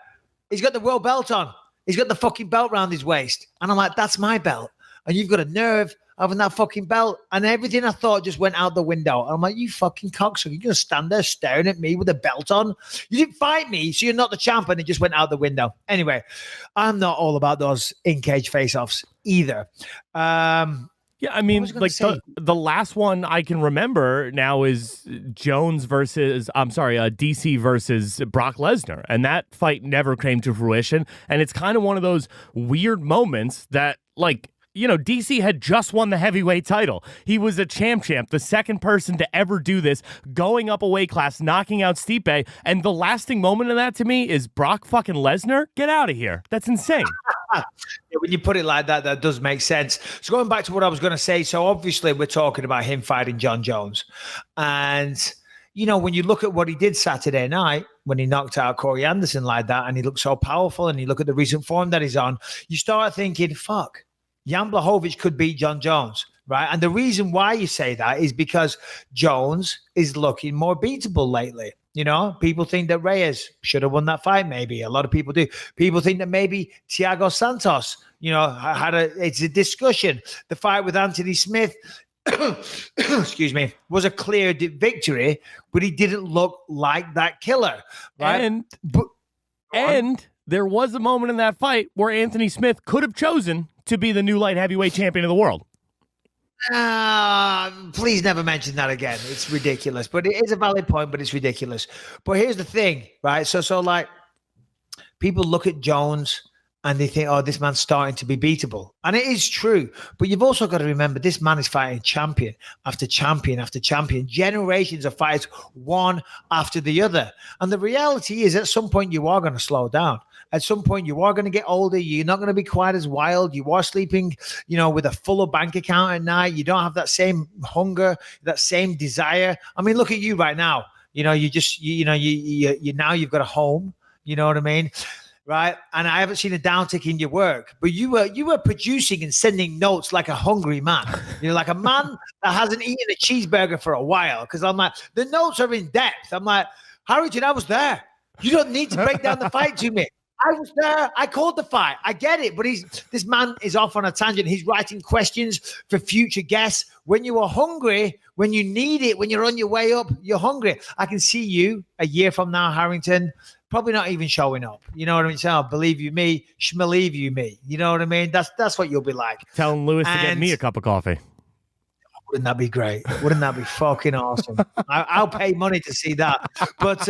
he's got the world belt on. He's got the fucking belt around his waist. And I'm like, that's my belt. And you've got a nerve having that fucking belt. And everything I thought just went out the window. And I'm like, you fucking cocksucker. You're going to stand there staring at me with a belt on? You didn't fight me, so you're not the champ. And it just went out the window. Anyway, I'm not all about those in-cage face-offs either. Yeah, I mean, like the last one I can remember now is DC versus Brock Lesnar. And that fight never came to fruition. And it's kind of one of those weird moments that, like, DC had just won the heavyweight title. He was a champ, the second person to ever do this, going up a weight class, knocking out Stipe. And the lasting moment of that to me is Brock fucking Lesnar. Get out of here. That's insane. Yeah, when you put it like that, that does make sense. So going back to what I was going to say, so obviously we're talking about him fighting Jon Jones. And, when you look at what he did Saturday night, when he knocked out Corey Anderson like that, and he looked so powerful, and you look at the recent form that he's on, you start thinking, fuck, Jan Blachowicz could beat Jon Jones, right? And the reason why you say that is because Jones is looking more beatable lately. People think that Reyes should have won that fight, maybe. A lot of people do. People think that maybe Thiago Santos, it's a discussion. The fight with Anthony Smith, excuse me, was a clear victory, but he didn't look like that killer, right? And there was a moment in that fight where Anthony Smith could have chosen to be the new light heavyweight champion of the world. Please never mention that again. It's ridiculous. But it is a valid point, but it's ridiculous. But here's the thing, right? So like, people look at Jones and they think, oh, this man's starting to be beatable. And it is true. But you've also got to remember, this man is fighting champion after champion after champion. Generations of fights, one after the other. And the reality is, at some point, you are going to slow down. At some point, you are going to get older. You're not going to be quite as wild. You are sleeping, with a fuller bank account at night. You don't have that same hunger, that same desire. I mean, look at you right now. Now you've got a home. You know what I mean? Right. And I haven't seen a downtick in your work, but you were producing and sending notes like a hungry man. Like a man that hasn't eaten a cheeseburger for a while. Because I'm like, the notes are in depth. I'm like, Harrington, I was there. You don't need to break down the fight to me. I was there. I called the fight. I get it. But this man is off on a tangent. He's writing questions for future guests. When you are hungry, when you need it, when you're on your way up, you're hungry. I can see you a year from now, Harrington, probably not even showing up. You know what I mean? So, believe you me, schmelieve you me. You know what I mean? That's what you'll be like. Telling Lewis to get me a cup of coffee. Wouldn't that be great? Wouldn't that be fucking awesome? I'll pay money to see that. But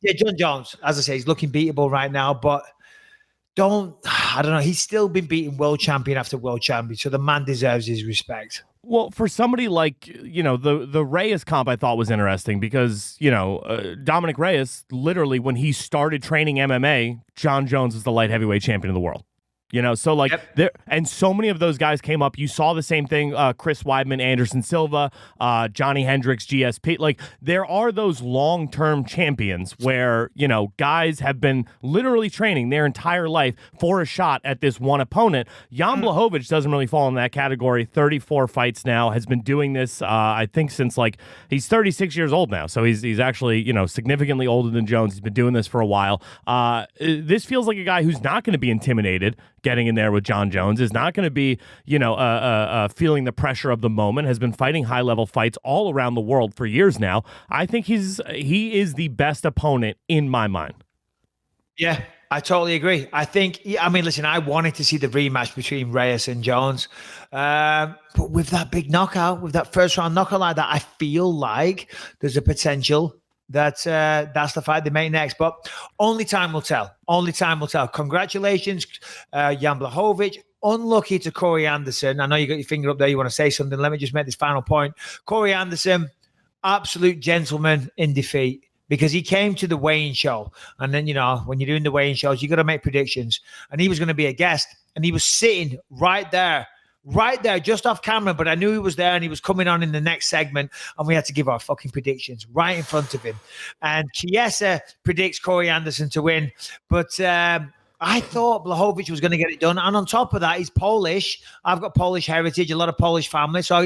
yeah, Jon Jones, as I say, he's looking beatable right now, but I don't know. He's still been beating world champion after world champion, so the man deserves his respect. Well, for somebody like, the Reyes comp I thought was interesting because, Dominic Reyes, literally when he started training MMA, Jon Jones is the light heavyweight champion of the world. So like there, and so many of those guys came up. You saw the same thing, Chris Weidman, Anderson Silva, Johnny Hendricks, GSP. Like there are those long-term champions where, guys have been literally training their entire life for a shot at this one opponent. Jan Blachowicz doesn't really fall in that category. 34 fights now, has been doing this, I think since he's 36 years old now. So he's actually, significantly older than Jones. He's been doing this for a while. This feels like a guy who's not going to be intimidated. Getting in there with Jon Jones is not going to be, feeling the pressure of the moment, has been fighting high-level fights all around the world for years now. I think he is the best opponent in my mind. Yeah, I totally agree. Listen, I wanted to see the rematch between Reyes and Jones. But with that big knockout, with that first-round knockout like that, I feel like there's a potential that's the fight they make next. But only time will tell. Only time will tell. Congratulations, Jan Blachowicz. Unlucky to Corey Anderson. I know you got your finger up there. You want to say something. Let me just make this final point. Corey Anderson, absolute gentleman in defeat, because he came to the weigh-in show. And then, when you're doing the weigh-in shows, you got to make predictions. And he was going to be a guest. And he was sitting right there, just off camera, but I knew he was there and he was coming on in the next segment, and we had to give our fucking predictions right in front of him. And Chiesa predicts Corey Anderson to win, but I thought Blachowicz was going to get it done. And on top of that, he's Polish. I've got Polish heritage, a lot of Polish family, so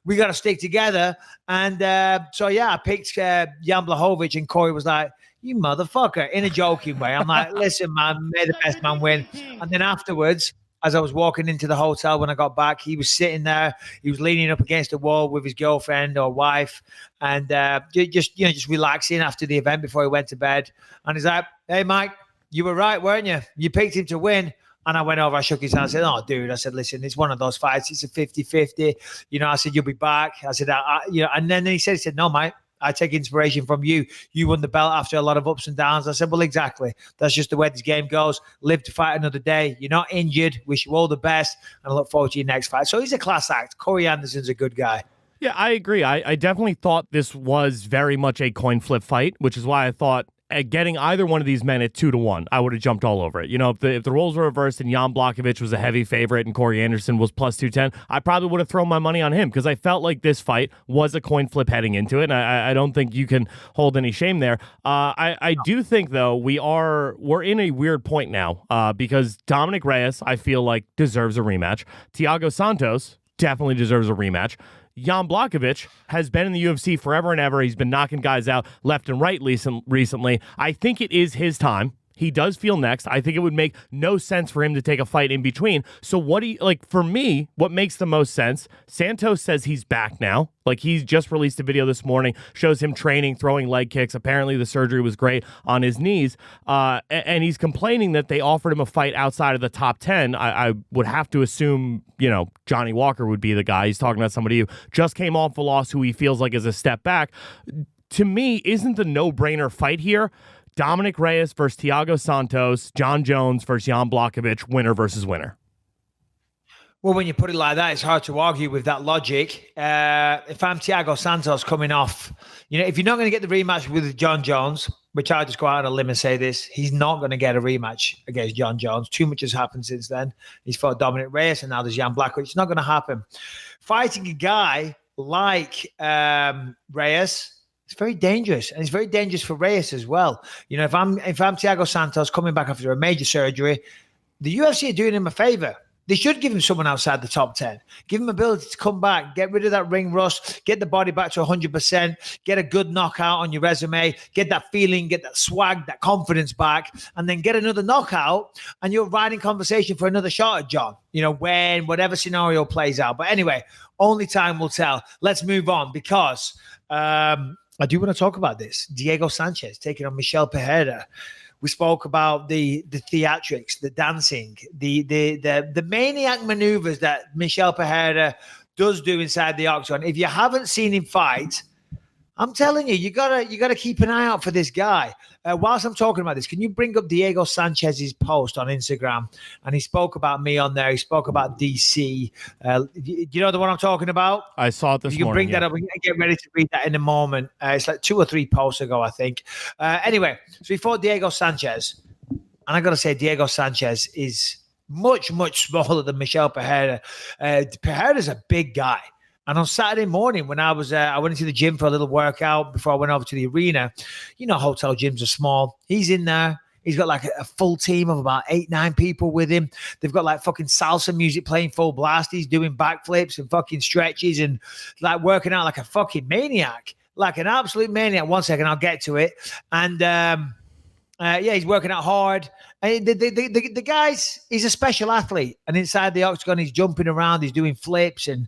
we got to stick together. And I picked Jan Blachowicz, and Cory was like, "You motherfucker," in a joking way. I'm like, "Listen, man, may the best man win." And then afterwards, as I was walking into the hotel when I got back, he was sitting there. He was leaning up against the wall with his girlfriend or wife, and just relaxing after the event before he went to bed. And he's like, "Hey, Mike, you were right, weren't you? You picked him to win." And I went over, I shook his hand, I said, "Oh, dude," I said, "listen, it's one of those fights. It's a 50-50. I said, "You'll be back." I said, and then he said, "No, Mike, I take inspiration from you. You won the belt after a lot of ups and downs. I said, well, exactly. That's just the way this game goes. Live to fight another day. You're not injured. Wish you all the best. And I look forward to your next fight. So he's a class act. Corey Anderson's a good guy. Yeah, I agree. I definitely thought this was very much a coin flip fight, which is why I thought at getting either one of these men at 2-1, I would have jumped all over it. You know, if the roles were reversed and Jan Blachowicz was a heavy favorite and Corey Anderson was plus 210, I probably would have thrown my money on him because I felt like this fight was a coin flip heading into it, and I don't think you can hold any shame there. I do think, though, we're in a weird point now because Dominic Reyes, I feel like, deserves a rematch. Thiago Santos definitely deserves a rematch. Jan Blachowicz has been in the UFC forever and ever. He's been knocking guys out left and right recently. I think it is his time. He does feel next. I think it would make no sense for him to take a fight in between. So for me, what makes the most sense, Santos says he's back now. Like, he's just released a video this morning, shows him training, throwing leg kicks. Apparently the surgery was great on his knees. And he's complaining that they offered him a fight outside of the top 10. I would have to assume, Johnny Walker would be the guy. He's talking about somebody who just came off a loss who he feels like is a step back. To me, isn't the no-brainer fight here Dominic Reyes versus Thiago Santos, Jon Jones versus Jan Blachowicz, winner versus winner? Well, when you put it like that, it's hard to argue with that logic. If I'm Thiago Santos coming off, if you're not going to get the rematch with Jon Jones, which I'll just go out on a limb and say this, he's not going to get a rematch against Jon Jones. Too much has happened since then. He's fought Dominic Reyes and now there's Jan Blachowicz. It's not going to happen. Fighting a guy like Reyes, it's very dangerous, and it's very dangerous for Reyes as well. If I'm Thiago Santos coming back after a major surgery, the UFC are doing him a favor. They should give him someone outside the top 10. Give him ability to come back, get rid of that ring rust, get the body back to 100%, get a good knockout on your resume, get that feeling, get that swag, that confidence back, and then get another knockout, and you're riding conversation for another shot at Jon, when whatever scenario plays out. But anyway, only time will tell. Let's move on because I do want to talk about this. Diego Sanchez taking on Michel Pereira. We spoke about the theatrics, the dancing, the maniac maneuvers that Michel Pereira does do inside the octagon. If you haven't seen him fight, I'm telling you, you gotta keep an eye out for this guy. Whilst I'm talking about this, can you bring up Diego Sanchez's post on Instagram? And he spoke about me on there. He spoke about DC. You know the one I'm talking about? I saw it this morning. You can bring that up. We can get ready to read that in a moment. It's like 2 or 3 posts ago, I think. Anyway, so he fought Diego Sanchez. And I got to say, Diego Sanchez is much, much smaller than Michel Pereira. Pereira's a big guy. And on Saturday morning, when I went into the gym for a little workout before I went over to the arena. Hotel gyms are small. He's in there. He's got like a full team of about 8-9 people with him. They've got like fucking salsa music playing full blast. He's doing backflips and fucking stretches and like working out like a fucking maniac, like an absolute maniac. 1 second, I'll get to it. And he's working out hard. And the guy's, he's a special athlete. And inside the octagon, he's jumping around. He's doing flips and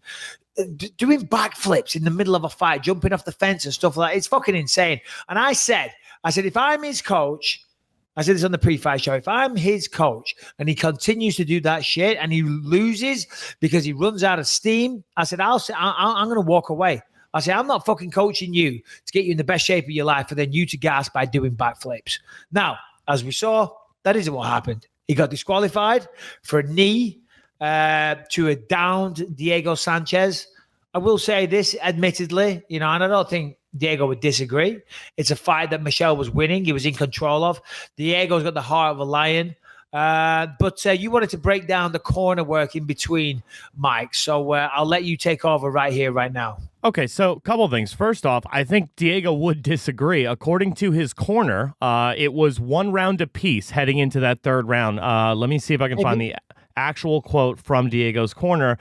doing backflips in the middle of a fight, jumping off the fence and stuff like that. It's fucking insane. And I said, if I'm his coach, I said this on the pre-fight show, if I'm his coach and he continues to do that shit and he loses because he runs out of steam, I said, I'm going to walk away. I said, I'm not fucking coaching you to get you in the best shape of your life for then you to gas by doing backflips. Now, as we saw, that isn't what happened. He got disqualified for a knee to a downed Diego Sanchez. I will say this, admittedly, and I don't think Diego would disagree. It's a fight that Michel was winning. He was in control of. Diego's got the heart of a lion. But you wanted to break down the corner work in between, Mike. So I'll let you take over right here, right now. Okay, so a couple of things. First off, I think Diego would disagree. According to his corner, it was 1 round apiece heading into that third round. Let me see if I can find the actual quote from Diego's corner.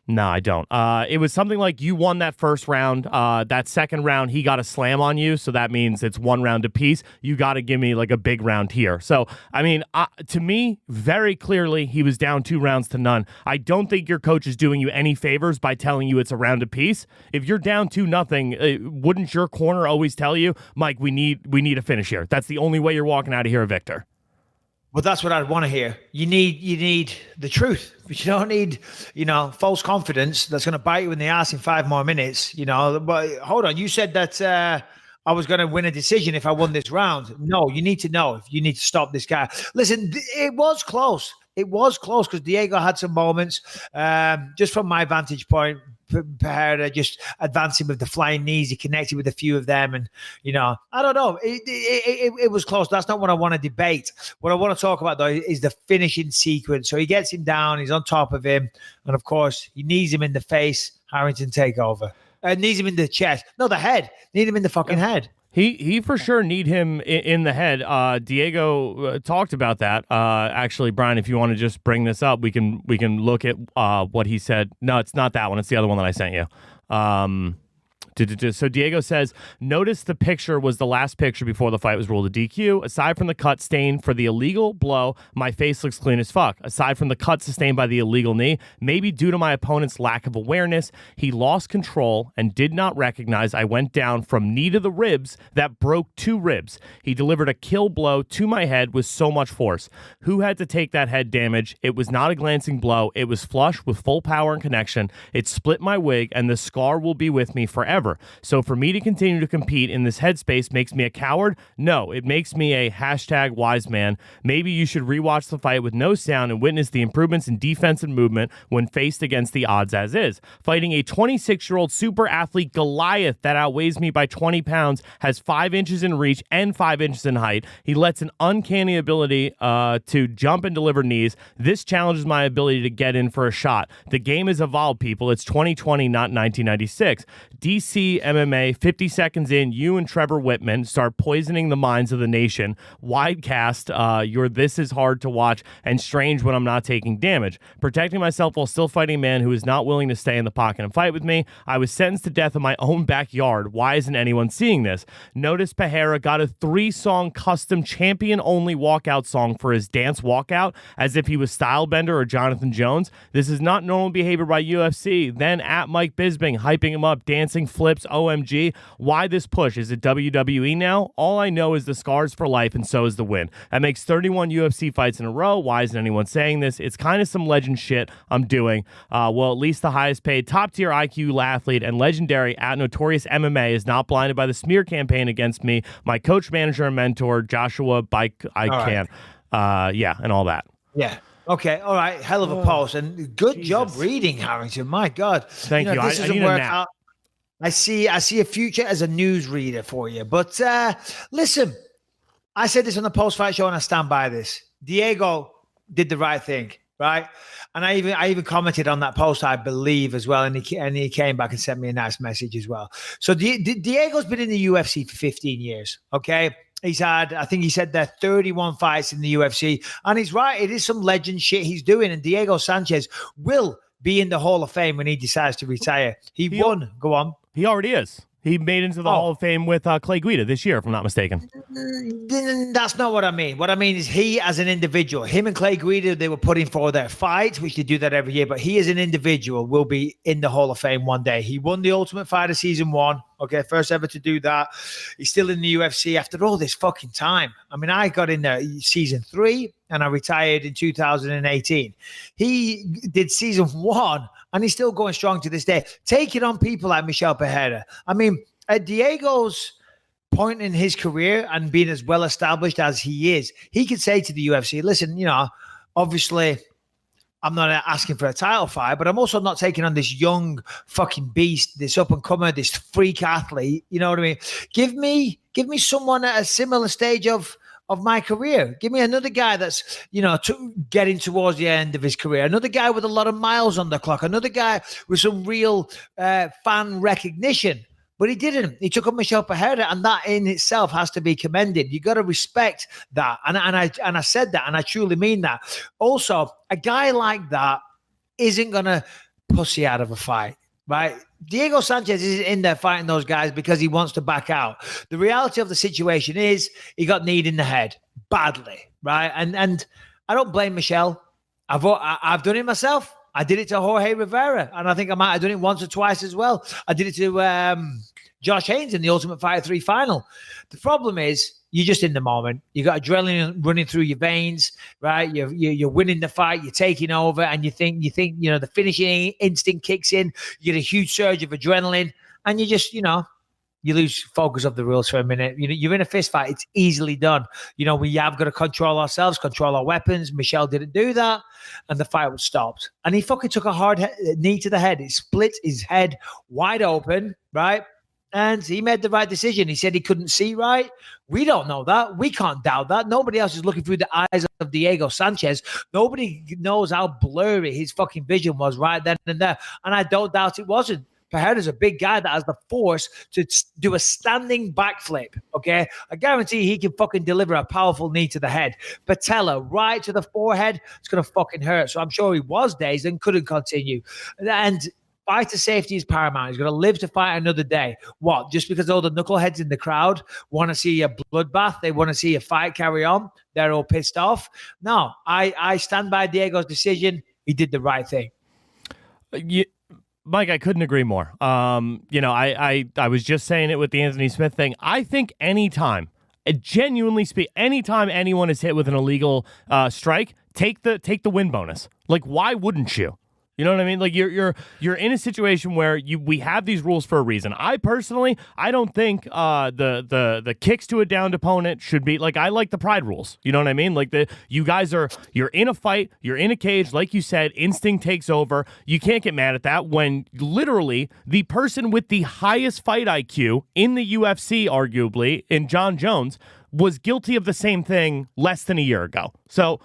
No, I don't. It was something like you won that first round. That second round, he got a slam on you. So that means it's 1 round apiece. You got to give me like a big round here. So, I mean, to me, very clearly, he was down 2 rounds to none. I don't think your coach is doing you any favors by telling you it's a round apiece. If you're down 2-0, wouldn't your corner always tell you, Mike, we need a finish here? That's the only way you're walking out of here a victor. But that's what I'd want to hear. You need the truth, but you don't need, false confidence that's going to bite you in the ass in 5 more minutes. But hold on, you said that I was going to win a decision if I won this round. No, you need to know if you need to stop this guy. Listen, it was close. It was close because Diego had some moments. Just from my vantage point, Pereira just advancing with the flying knees. He connected with a few of them. And, I don't know. It was close. That's not what I want to debate. What I want to talk about, though, is the finishing sequence. So he gets him down. He's on top of him. And, of course, he knees him in the face. Harrington takeover. Knees him in the chest. No, the head. Need him in the fucking head. He for sure need him in the head. Diego talked about that. Actually, Brian, if you want to just bring this up, we can look at what he said. No, it's not that one. It's the other one that I sent you. So Diego says, notice the picture was the last picture before the fight was ruled a DQ. Aside from the cut stain for the illegal blow, my face looks clean as fuck. Aside from the cut sustained by the illegal knee, maybe due to my opponent's lack of awareness, he lost control and did not recognize I went down from knee to the ribs that broke 2 ribs. He delivered a kill blow to my head with so much force. Who had to take that head damage? It was not a glancing blow. It was flush with full power and connection. It split my wig, and the scar will be with me forever. So for me to continue to compete in this headspace makes me a coward? No, it makes me a #wise man. Maybe you should rewatch the fight with no sound and witness the improvements in defense and movement when faced against the odds as is. Fighting a 26-year-old super athlete Goliath that outweighs me by 20 pounds, has 5 inches in reach and 5 inches in height. He lets an uncanny ability to jump and deliver knees. This challenges my ability to get in for a shot. The game has evolved, people. It's 2020, not 1996. DC MMA, 50 seconds in, you and Trevor Whitman start poisoning the minds of the nation. Widecast, your This Is Hard to Watch and strange when I'm not taking damage. Protecting myself while still fighting a man who is not willing to stay in the pocket and fight with me. I was sentenced to death in my own backyard. Why isn't anyone seeing this? Notice Pereira got a 3-song custom champion-only walkout song for his dance walkout as if he was Stylebender or Jonathan Jones. This is not normal behavior by UFC. Then at Mike Bisping, hyping him up, dancing flips, OMG. Why this push? Is it WWE now? All I know is the scars for life, and so is the win. That makes 31 UFC fights in a row. Why isn't anyone saying this? It's kind of some legend shit I'm doing. Well, at least the highest paid, top-tier IQ athlete and legendary at Notorious MMA is not blinded by the smear campaign against me, my coach, manager, and mentor, Joshua Bike and all that. Yeah. Okay, all right. Hell of a post. And good job reading, Harrington. My God. Thank you. This doesn't work out. I see a future as a news reader for you. But listen, I said this on the post-fight show, and I stand by this. Diego did the right thing, right? And I even commented on that post, I believe, as well. And he came back and sent me a nice message as well. So Diego's been in the UFC for 15 years, okay? He's had, I think he said there, 31 fights in the UFC. And he's right. It is some legend shit he's doing. And Diego Sanchez will be in the Hall of Fame when he decides to retire. He won. Go on. He already is. He made into the Hall of Fame with Clay Guida this year, if I'm not mistaken. That's not what I mean. What I mean is he as an individual. Him and Clay Guida, they were putting for their fight, which they do that every year. But he as an individual will be in the Hall of Fame one day. He won the Ultimate Fighter Season 1. Okay, first ever to do that. He's still in the UFC after all this fucking time. I mean, I got in there Season 3 and I retired in 2018. He did Season 1 and he's still going strong to this day, taking on people like Michel Pereira. I mean, at Diego's point in his career and being as well established as he is, he could say to the UFC, listen, obviously I'm not asking for a title fight, but I'm also not taking on this young fucking beast, this up-and-comer, this freak athlete. You know what I mean? Give me someone at a similar stage of my career. Give me another guy that's, getting towards the end of his career. Another guy with a lot of miles on the clock. Another guy with some real fan recognition. But he didn't. He took on Michel Pereira, and that in itself has to be commended. You got to respect that. And I said that, and I truly mean that. Also, a guy like that isn't going to pussy out of a fight, right? Diego Sanchez is in there fighting those guys because he wants to back out. The reality of the situation is he got kneed in the head badly, right? And I don't blame Michel. I've done it myself. I did it to Jorge Rivera, and I think I might have done it once or twice as well. I did it to Josh Haynes in the Ultimate Fighter 3 final. The problem is you're just in the moment. You got adrenaline running through your veins, right? You're winning the fight. You're taking over, and you think the finishing instinct kicks in. You get a huge surge of adrenaline, and you just you lose focus of the rules for a minute. You're in a fist fight. It's easily done. We have got to control ourselves, control our weapons. Michel didn't do that, and the fight was stopped. And he fucking took a hard knee to the head. It split his head wide open, right? And he made the right decision. He said he couldn't see right. We don't know that. We can't doubt that. Nobody else is looking through the eyes of Diego Sanchez. Nobody knows how blurry his fucking vision was right then and there. And I don't doubt it wasn't. Pereira's a big guy that has the force to do a standing backflip, okay? I guarantee he can fucking deliver a powerful knee to the head. Patella, right to the forehead, it's going to fucking hurt. So I'm sure he was dazed and couldn't continue. And fighter safety is paramount. He's going to live to fight another day. What? Just because all the knuckleheads in the crowd want to see a bloodbath, they want to see a fight carry on, they're all pissed off? No, I stand by Diego's decision. He did the right thing. Mike, I couldn't agree more. I was just saying it with the Anthony Smith thing. I think anytime anyone is hit with an illegal strike, take the win bonus. Like, why wouldn't you? You know what I mean? Like you're in a situation where we have these rules for a reason. I don't think the kicks to a downed opponent should be like, I like the pride rules. You know what I mean? Like you're in a fight, you're in a cage, like you said, instinct takes over. You can't get mad at that when literally the person with the highest fight IQ in the UFC, arguably, in Jon Jones, was guilty of the same thing less than a year ago. So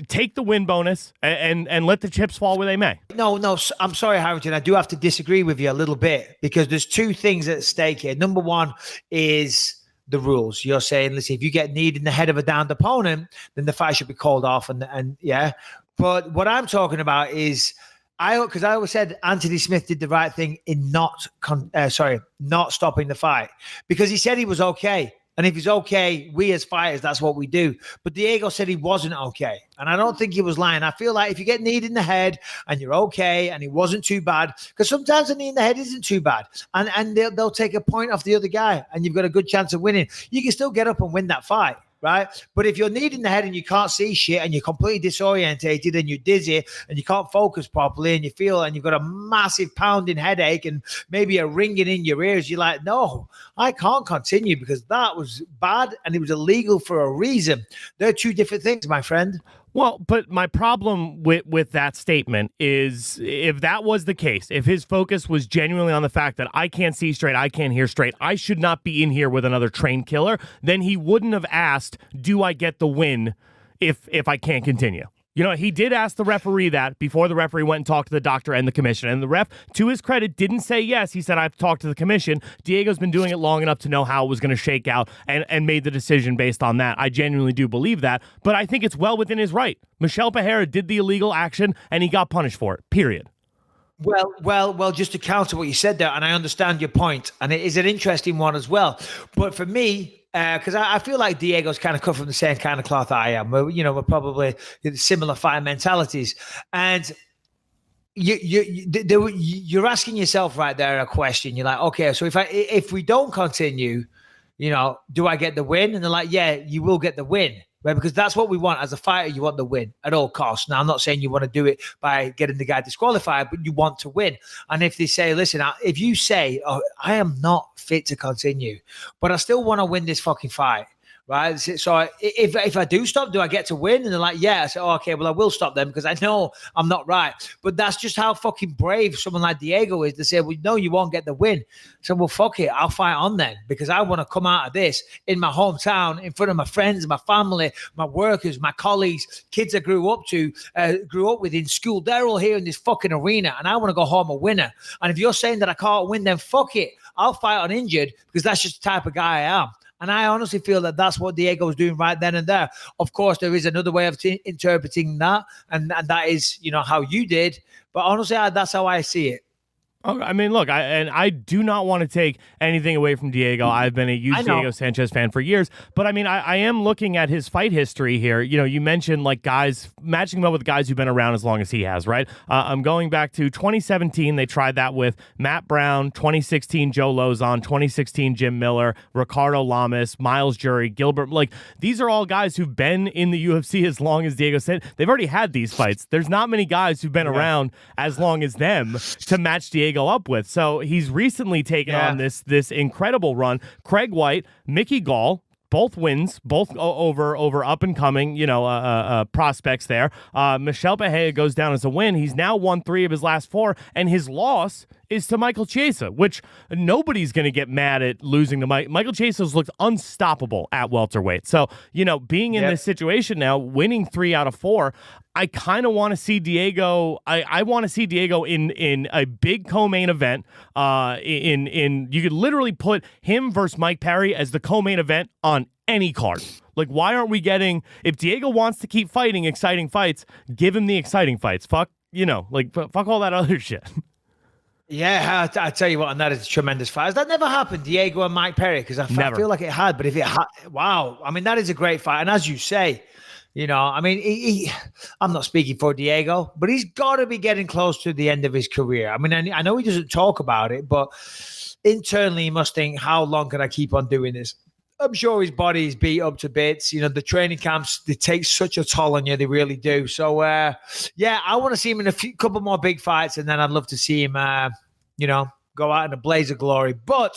take the win bonus and let the chips fall where they may. No, I'm sorry, Harrington. I do have to disagree with you a little bit because there's two things at stake here. Number one is the rules. You're saying, listen, if you get kneed in the head of a downed opponent, then the fight should be called off. And yeah. But what I'm talking about is because I always said Anthony Smith did the right thing in not stopping the fight because he said he was okay. And if he's okay, we as fighters, that's what we do. But Diego said he wasn't okay. And I don't think he was lying. I feel like if you get kneed in the head and you're okay and it wasn't too bad, because sometimes a knee in the head isn't too bad. And they'll take a point off the other guy and you've got a good chance of winning. You can still get up and win that fight. Right. But if you're kneed in the head and you can't see shit and you're completely disorientated and you're dizzy and you can't focus properly and you've got a massive pounding headache and maybe a ringing in your ears, you're like, no, I can't continue because that was bad and it was illegal for a reason. They're two different things, my friend. Well, but my problem with that statement is if that was the case, if his focus was genuinely on the fact that I can't see straight, I can't hear straight, I should not be in here with another trained killer, then he wouldn't have asked, do I get the win if I can't continue? You know, he did ask the referee that before the referee went and talked to the doctor and the commission. And the ref, to his credit, didn't say yes. He said, I've talked to the commission. Diego's been doing it long enough to know how it was going to shake out and made the decision based on that. I genuinely do believe that. But I think it's well within his right. Michel Pereira did the illegal action and he got punished for it, period. Well, just to counter what you said there, and I understand your point, and it is an interesting one as well. But for me, because I feel like Diego's kind of cut from the same kind of cloth I am. We're probably similar fight mentalities, and you're asking yourself right there a question. You're like, okay, so if we don't continue, do I get the win? And they're like, yeah, you will get the win. Right, because that's what we want as a fighter. You want the win at all costs. Now, I'm not saying you want to do it by getting the guy disqualified, but you want to win. And if they say, listen, if you say, oh, I am not fit to continue, but I still want to win this fucking fight, right? So if I do stop, do I get to win? And they're like, yeah. I say, oh, okay, well, I will stop them because I know I'm not right. But that's just how fucking brave someone like Diego is to say, well, no, you won't get the win. So, well, fuck it. I'll fight on then because I want to come out of this in my hometown, in front of my friends, my family, my workers, my colleagues, kids I grew up with in school. They're all here in this fucking arena and I want to go home a winner. And if you're saying that I can't win, then fuck it. I'll fight uninjured because that's just the type of guy I am. And I honestly feel that that's what Diego was doing right then and there. Of course, there is another way of interpreting that, and that is, how you did. But honestly, that's how I see it. I mean, look, I do not want to take anything away from Diego. I've been a huge Diego Sanchez fan for years, but I mean, I am looking at his fight history here. You know, you mentioned like guys, matching him up with guys who've been around as long as he has, right? I'm going back to 2017. They tried that with Matt Brown, 2016 Joe Lozon, 2016 Jim Miller, Ricardo Lamas, Miles Jury, Gilbert. Like, these are all guys who've been in the UFC as long as Diego said. They've already had these fights. There's not many guys who've been around as long as them to match Diego up with. So he's recently taken on this incredible run. Craig White, Mickey Gall, both wins, both over up and coming, prospects there. Michel Pereira goes down as a win. He's now won 3 of his last 4, and his loss is to Michael Chiesa, which nobody's going to get mad at losing to Michael Chiesa's looked unstoppable at welterweight. So, being in this situation now, winning 3 out of 4, I kind of want to see Diego. I want to see Diego in a big co-main event. You could literally put him versus Mike Perry as the co-main event on any card. Like, why aren't we getting? If Diego wants to keep fighting exciting fights, give him the exciting fights. Fuck all that other shit. Yeah, I tell you what, and that is a tremendous fight. Has that never happened, Diego and Mike Perry? Because I feel like it had, but if it had, wow. I mean, that is a great fight. And as you say, I'm not speaking for Diego, but he's got to be getting close to the end of his career. I mean, I know he doesn't talk about it, but internally he must think, how long can I keep on doing this? I'm sure his body is beat up to bits. The training camps, they take such a toll on you. They really do. So, I want to see him in a couple more big fights, and then I'd love to see him, go out in a blaze of glory. But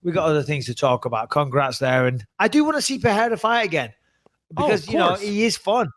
we got other things to talk about. Congrats there. And I do want to see Pereira fight again because, he is fun.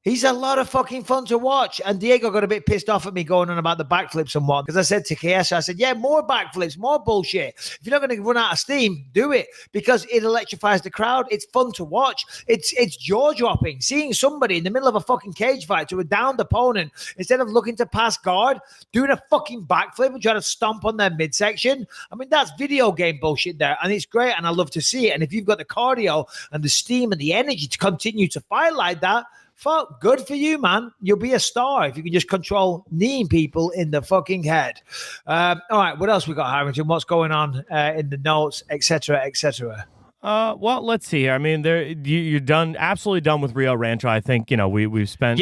He's a lot of fucking fun to watch. And Diego got a bit pissed off at me going on about the backflips and what. Because I said to Chiesa, I said, yeah, more backflips, more bullshit. If you're not going to run out of steam, do it. Because it electrifies the crowd. It's fun to watch. It's jaw-dropping. Seeing somebody in the middle of a fucking cage fight to a downed opponent, instead of looking to pass guard, doing a fucking backflip and trying to stomp on their midsection. I mean, that's video game bullshit there. And it's great. And I love to see it. And if you've got the cardio and the steam and the energy to continue to fight like that, fuck, good for you, man. You'll be a star if you can just control kneeing people in the fucking head. All right, what else we got, Harrington? What's going on in the notes, etc., etc.? Well, let's see here. I mean, you're done, absolutely done with Rio Rancho. I think we've spent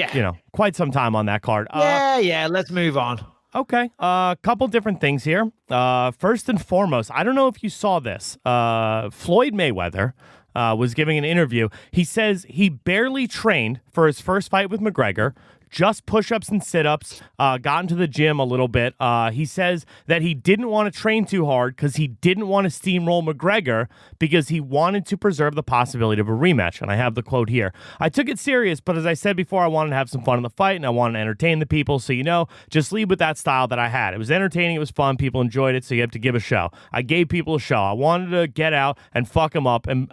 quite some time on that card. Let's move on. Okay, a couple different things here. First and foremost, I don't know if you saw this. Floyd Mayweather was giving an interview. He says he barely trained for his first fight with McGregor, just push-ups and sit-ups, got into the gym a little bit. He says that he didn't want to train too hard because he didn't want to steamroll McGregor because he wanted to preserve the possibility of a rematch. And I have the quote here. I took it serious, but as I said before, I wanted to have some fun in the fight and I wanted to entertain the people. So, just lead with that style that I had. It was entertaining. It was fun. People enjoyed it. So you have to give a show. I gave people a show. I wanted to get out and fuck him up. And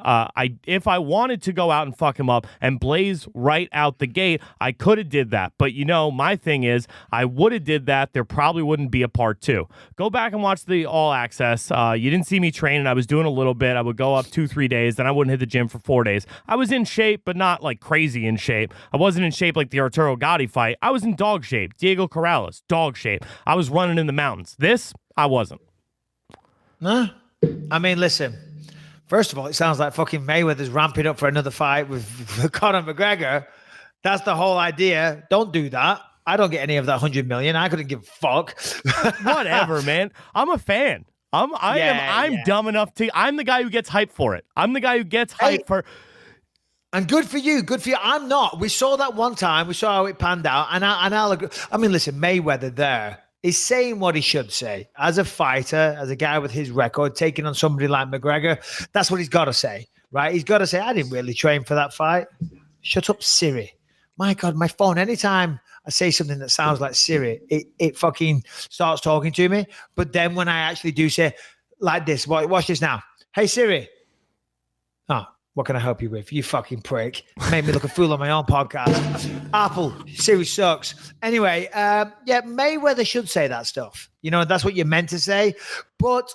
if I wanted to go out and fuck him up and blaze right out the gate, I could have did that. But my thing is, I would have did that. There probably wouldn't be a part 2. Go back and watch the All Access. You didn't see me training. I was doing a little bit. I would go up 2-3 days. Then I wouldn't hit the gym for 4 days. I was in shape, but not like crazy in shape. I wasn't in shape like the Arturo Gatti fight. I was in dog shape. Diego Corrales, dog shape. I was running in the mountains. This, I wasn't. I mean, listen. First of all, it sounds like fucking Mayweather's ramping up for another fight with Conor McGregor. That's the whole idea. Don't do that. I don't get any of that 100 million. I couldn't give a fuck. Whatever, man. I'm a fan. I'm dumb enough to. I'm the guy who gets hyped for it. I'm the guy who gets hyped for. And good for you. Good for you. I'm not. We saw that one time. We saw how it panned out. And I'll agree. I mean, listen, Mayweather there is saying what he should say. As a fighter, as a guy with his record, taking on somebody like McGregor, that's what he's got to say, right? He's got to say, I didn't really train for that fight. Shut up, Siri. My God, my phone, anytime I say something that sounds like Siri, it fucking starts talking to me. But then when I actually do say like this, watch this now. Hey, Siri. Oh, what can I help you with? You fucking prick. Made me look a fool on my own podcast. Apple, Siri sucks. Anyway, Mayweather should say that stuff. That's what you're meant to say. But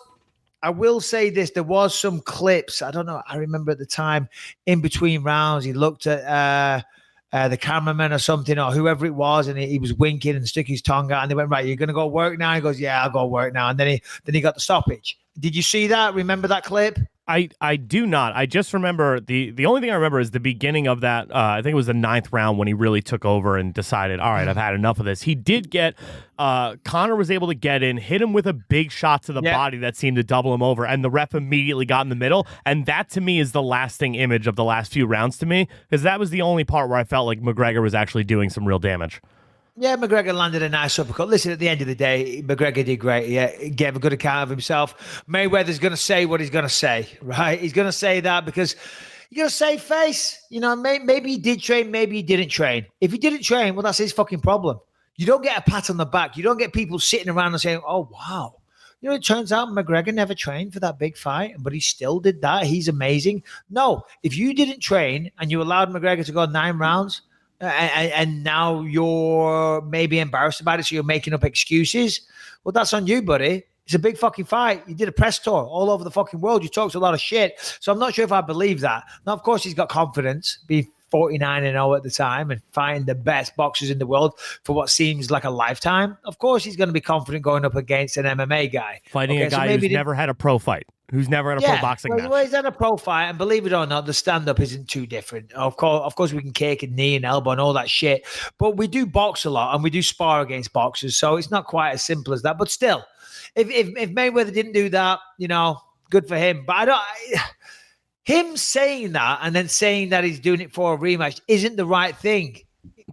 I will say this. There was some clips. I don't know. I remember at the time in between rounds, he looked at the cameraman or something, or whoever it was, and he was winking and stuck his tongue out, and they went, right, you're going to go work now? He goes, yeah, I'll go work now. And then he got the stoppage. Did you see that? Remember that clip? I do not. I just remember the only thing I remember is the beginning of that. I think it was the 9th round when he really took over and decided, all right, I've had enough of this. He did get Conor was able to get in, hit him with a big shot to the body that seemed to double him over, and the ref immediately got in the middle. And that to me is the lasting image of the last few rounds to me, because that was the only part where I felt like McGregor was actually doing some real damage. Yeah, McGregor landed a nice uppercut. Listen, at the end of the day, McGregor did great. Yeah, he gave a good account of himself. Mayweather's going to say what he's going to say, right? He's going to say that because you got to save face. You know, maybe he did train, maybe he didn't train. If he didn't train, well, that's his fucking problem. You don't get a pat on the back. You don't get people sitting around and saying, oh, wow. You know, it turns out McGregor never trained for that big fight, but he still did that. He's amazing. No, if you didn't train and you allowed McGregor to go 9 rounds, and now you're maybe embarrassed about it, so you're making up excuses. Well, that's on you, buddy. It's a big fucking fight. You did a press tour all over the fucking world. You talked a lot of shit. So I'm not sure if I believe that. Now, of course, he's got confidence, being 49-0 at the time and fighting the best boxers in the world for what seems like a lifetime. Of course, he's going to be confident going up against an MMA guy. Fighting a guy who's never had a pro fight. Who's never had a pro boxing match. Well, he's had a pro fight, and believe it or not, the stand-up isn't too different. Of course, we can kick and knee and elbow and all that shit, but we do box a lot, and we do spar against boxers, so it's not quite as simple as that. But still, if Mayweather didn't do that, you know, good for him. But him saying that and then saying that he's doing it for a rematch isn't the right thing.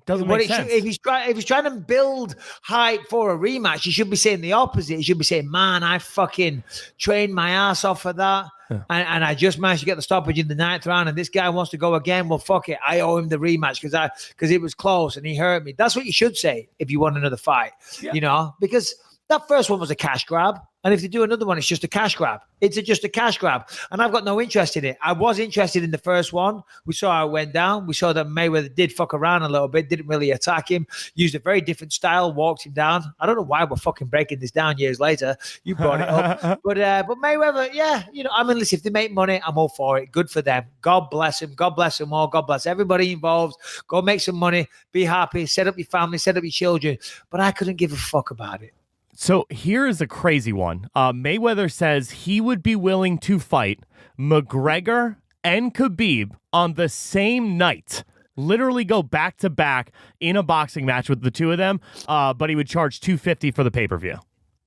Doesn't make sense. If he's trying to build hype for a rematch, he should be saying the opposite. He should be saying, man, I fucking trained my ass off for that. Yeah. And I just managed to get the stoppage in the 9th round, and this guy wants to go again. Well, fuck it. I owe him the rematch because it was close and he hurt me. That's what you should say if you want another fight, you know, because that first one was a cash grab. And if they do another one, it's just a cash grab. It's just a cash grab. And I've got no interest in it. I was interested in the first one. We saw how it went down. We saw that Mayweather did fuck around a little bit, didn't really attack him, used a very different style, walked him down. I don't know why we're fucking breaking this down years later. You brought it up. But Mayweather, yeah, you know, I mean, listen, if they make money, I'm all for it. Good for them. God bless him. God bless them all. God bless everybody involved. Go make some money. Be happy. Set up your family. Set up your children. But I couldn't give a fuck about it. So here is a crazy one. Mayweather says he would be willing to fight McGregor and Khabib on the same night. Literally go back to back in a boxing match with the two of them, but he would charge $250 for the pay-per-view.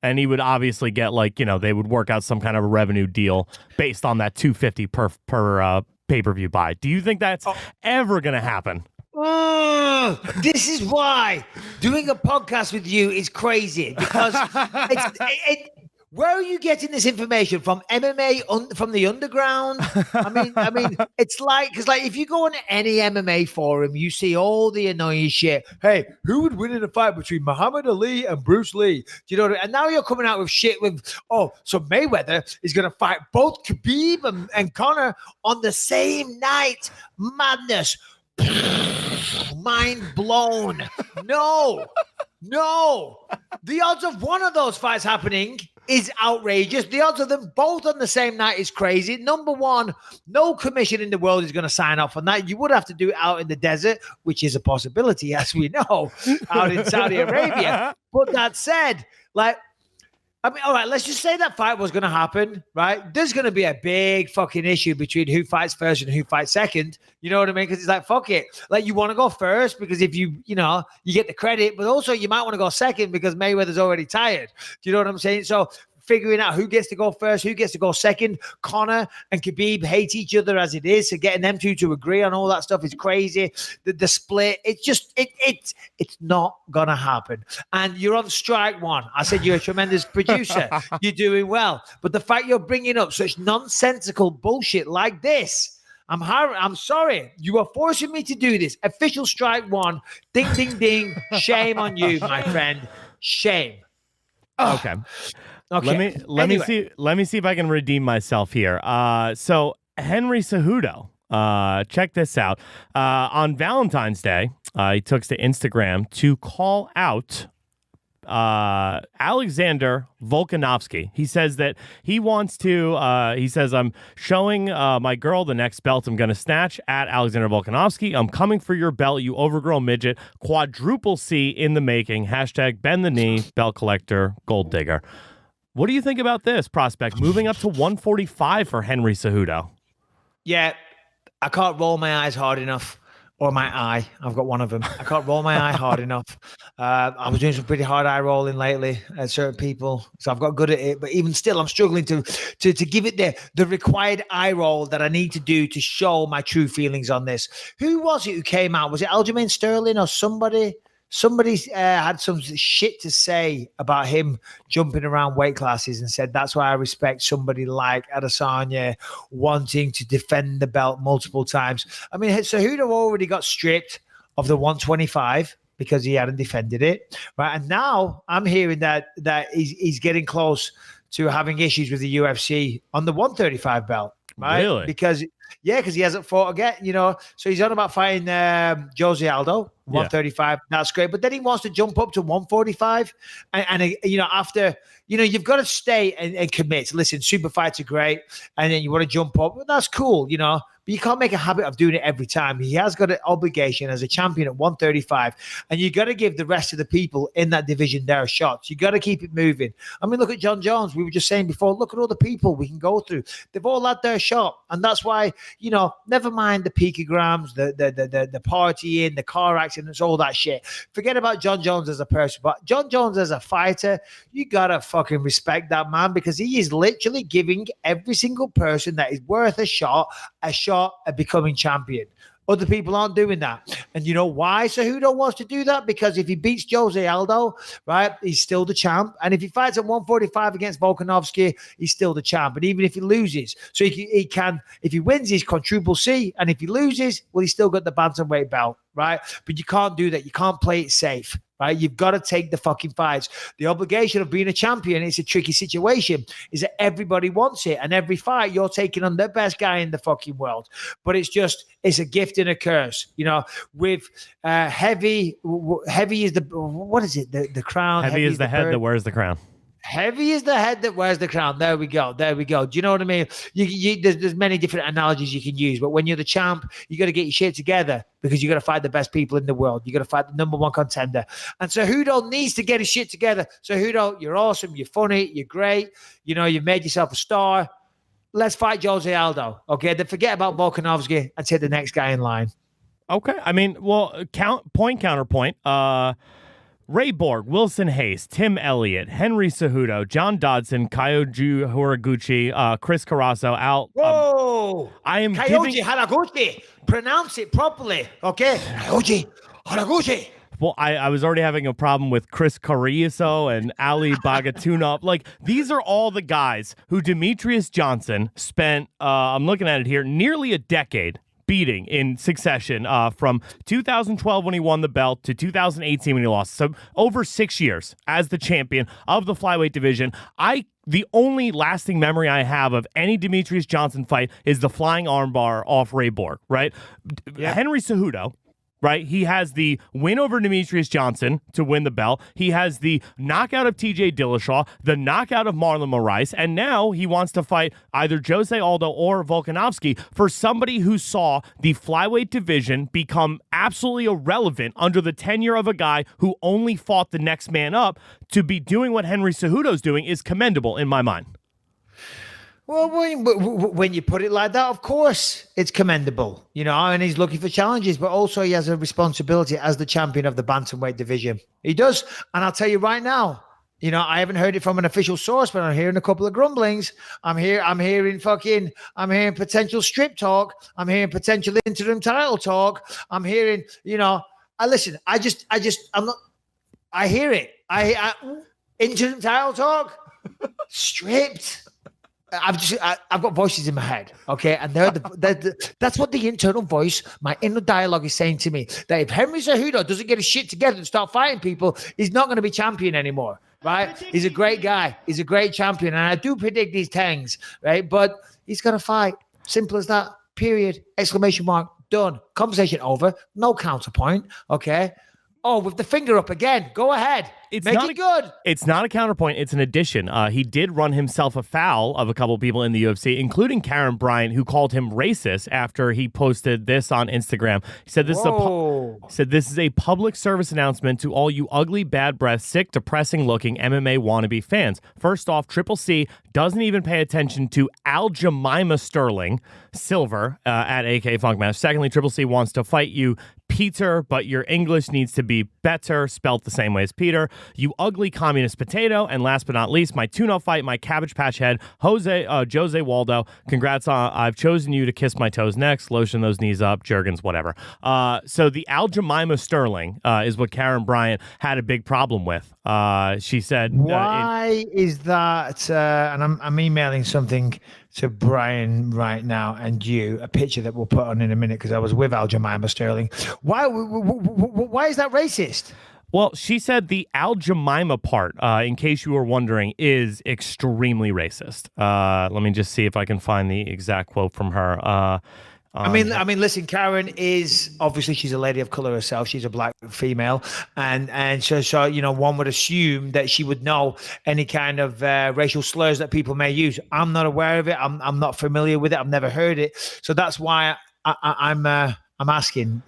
And he would obviously get, like, you know, they would work out some kind of a revenue deal based on that $250 per pay-per-view buy. Do you think that's ever going to happen? This is why doing a podcast with you is crazy, because where are you getting this information from? MMA from the underground? I mean, it's like, because like if you go on any MMA forum, you see all the annoying shit. Hey, who would win in a fight between Muhammad Ali and Bruce Lee? Do you know what I mean? And now you're coming out with shit with, so Mayweather is going to fight both Khabib and Conor on the same night. Madness. Mind blown. No. The odds of one of those fights happening is outrageous. The odds of them both on the same night is crazy. Number one, no commission in the world is going to sign off on that. You would have to do it out in the desert, which is a possibility, as we know, out in Saudi Arabia. But that said, like, I mean, all right, let's just say that fight was going to happen, right? There's going to be a big fucking issue between who fights first and who fights second. You know what I mean? Because it's like, fuck it. Like, you want to go first because if you get the credit, but also you might want to go second because Mayweather's already tired. Do you know what I'm saying? So figuring out who gets to go first, who gets to go second. Conor and Khabib hate each other as it is, so getting them two to agree on all that stuff is crazy. The split, it's just it's not gonna happen. And you're on strike one. I said you're a tremendous producer. You're doing well, but the fact you're bringing up such nonsensical bullshit like this, I'm sorry. You are forcing me to do this. Official strike one. Ding, ding, ding. Shame on you, my friend. Shame. Okay. Okay. Let me see if I can redeem myself here. So Henry Cejudo, check this out. On Valentine's Day, he took to Instagram to call out Alexander Volkanovski. He says that he wants to, I'm showing my girl the next belt I'm going to snatch at Alexander Volkanovski. I'm coming for your belt, you overgrown midget. Quadruple C in the making. Hashtag bend the knee, belt collector, gold digger. What do you think about this prospect moving up to 145 for Henry Cejudo? Yeah, I can't roll my eyes hard enough. Or my eye. I've got one of them. I can't roll my eye hard enough. I was doing some pretty hard eye rolling lately at certain people, so I've got good at it. But even still, I'm struggling to give it the required eye roll that I need to do to show my true feelings on this. Who was it who came out? Was it Aljamima Sterling or somebody? Somebody had some shit to say about him jumping around weight classes and said, that's why I respect somebody like Adesanya wanting to defend the belt multiple times. I mean, Cejudo already got stripped of the 125 because he hadn't defended it, right? And now I'm hearing that he's getting close to having issues with the UFC on the 135 belt, right? Really? Because he hasn't fought again, So he's on about fighting Jose Aldo, 135. Yeah. That's great. But then he wants to jump up to 145. And after, you've got to stay and commit. Listen, super fights are great. And then you want to jump up. Well, that's cool, But you can't make a habit of doing it every time. He has got an obligation as a champion at 135. And you got to give the rest of the people in that division their shots. You got to keep it moving. I mean, look at Jon Jones. We were just saying before, look at all the people we can go through. They've all had their shot. And that's why, never mind the picograms, the partying, the car accidents, all that shit. Forget about Jon Jones as a person. But Jon Jones as a fighter, you got to fucking respect that man, because he is literally giving every single person that is worth a shot at becoming champion. Other people aren't doing that. And you know why Cejudo wants to do that? Because if he beats Jose Aldo, right, he's still the champ. And if he fights at 145 against Volkanovski, he's still the champ. And even if he loses, so he can, if he wins, he's quadruple C. And if he loses, well, he's still got the bantamweight belt, right? But you can't do that. You can't play it safe. Right? You've got to take the fucking fights. The obligation of being a champion, it's a tricky situation, is that everybody wants it. And every fight, you're taking on the best guy in the fucking world. But it's a gift and a curse. With heavy is the, what is it? The crown. Heavy is the head that wears the crown. Heavy is the head that wears the crown. There we go. Do you know what I mean? There's many different analogies you can use, but when you're the champ, you got to get your shit together, because you got to fight the best people in the world. You got to fight the number one contender. And Cejudo needs to get his shit together. Cejudo, you're awesome. You're funny. You're great. You've made yourself a star. Let's fight Jose Aldo. Okay. Then forget about Volkanovski and take the next guy in line. Okay. I mean, well, counterpoint. Ray Borg, Wilson Hayes, Tim Elliott, Henry Cejudo, John Dodson, Kyoji Horiguchi, Chris Carasso, Al. Whoa! I am Kyoji Horiguchi. Pronounce it properly, okay? Kyoji Horiguchi. Well, I was already having a problem with Chris Carasso and Ali Bagatunov. Like, these are all the guys who Demetrius Johnson spent, I'm looking at it here, nearly a decade beating in succession from 2012 when he won the belt to 2018 when he lost. So over 6 years as the champion of the flyweight division. The only lasting memory I have of any Demetrius Johnson fight is the flying armbar off Ray Borg, right? Yeah. Henry Cejudo, right? He has the win over Demetrius Johnson to win the belt. He has the knockout of TJ Dillashaw, the knockout of Marlon Moraes, and now he wants to fight either Jose Aldo or Volkanovski for somebody who saw the flyweight division become absolutely irrelevant under the tenure of a guy who only fought the next man up. To be doing what Henry Cejudo's doing is commendable in my mind. Well, when you put it like that, of course, it's commendable, and he's looking for challenges, but also he has a responsibility as the champion of the bantamweight division. He does. And I'll tell you right now, I haven't heard it from an official source, but I'm hearing a couple of grumblings. I'm hearing potential strip talk. I'm hearing potential interim title talk. I'm hearing, I hear it. Interim title talk, stripped. I've got voices in my head, okay, and that's what the internal voice, my inner dialogue, is saying to me, that if Henry Cejudo doesn't get his shit together and start fighting people, he's not going to be champion anymore, right? He's a great guy, he's a great champion, and I do predict these things, right? But he's going to fight, simple as that. Period! ! Done. Conversation over. No counterpoint. Okay. Oh, with the finger up again. Go ahead. Make it good. It's not a counterpoint. It's an addition. He did run himself afoul of a couple of people in the UFC, including Karyn Bryant, who called him racist after he posted this on Instagram. He said, this is a public service announcement to all you ugly, bad breath, sick, depressing-looking MMA wannabe fans. First off, Triple C doesn't even pay attention to Aljamima Sterling, Silver, at AK Funkmaster. Secondly, Triple C wants to fight you, Peter, but your English needs to be better, spelt the same way as Peter. You ugly communist potato. And last but not least, my tune-up fight, my Cabbage Patch head, Jose Waldo. Congrats on, I've chosen you to kiss my toes next, lotion those knees up, Jergens, whatever. So the Aljamima Sterling is what Karyn Bryant had a big problem with. She said... Why is that? And I'm emailing something to Brian right now and you, a picture that we'll put on in a minute because I was with Aljamima Sterling. Why is that racist? Well, she said the Aljamima part, in case you were wondering, is extremely racist. Let me just see if I can find the exact quote from her. I mean, listen, Karyn is obviously she's a lady of color herself. She's a black female, and so you know, one would assume that she would know any kind of racial slurs that people may use. I'm not aware of it. I'm not familiar with it. I've never heard it. So that's why I'm asking.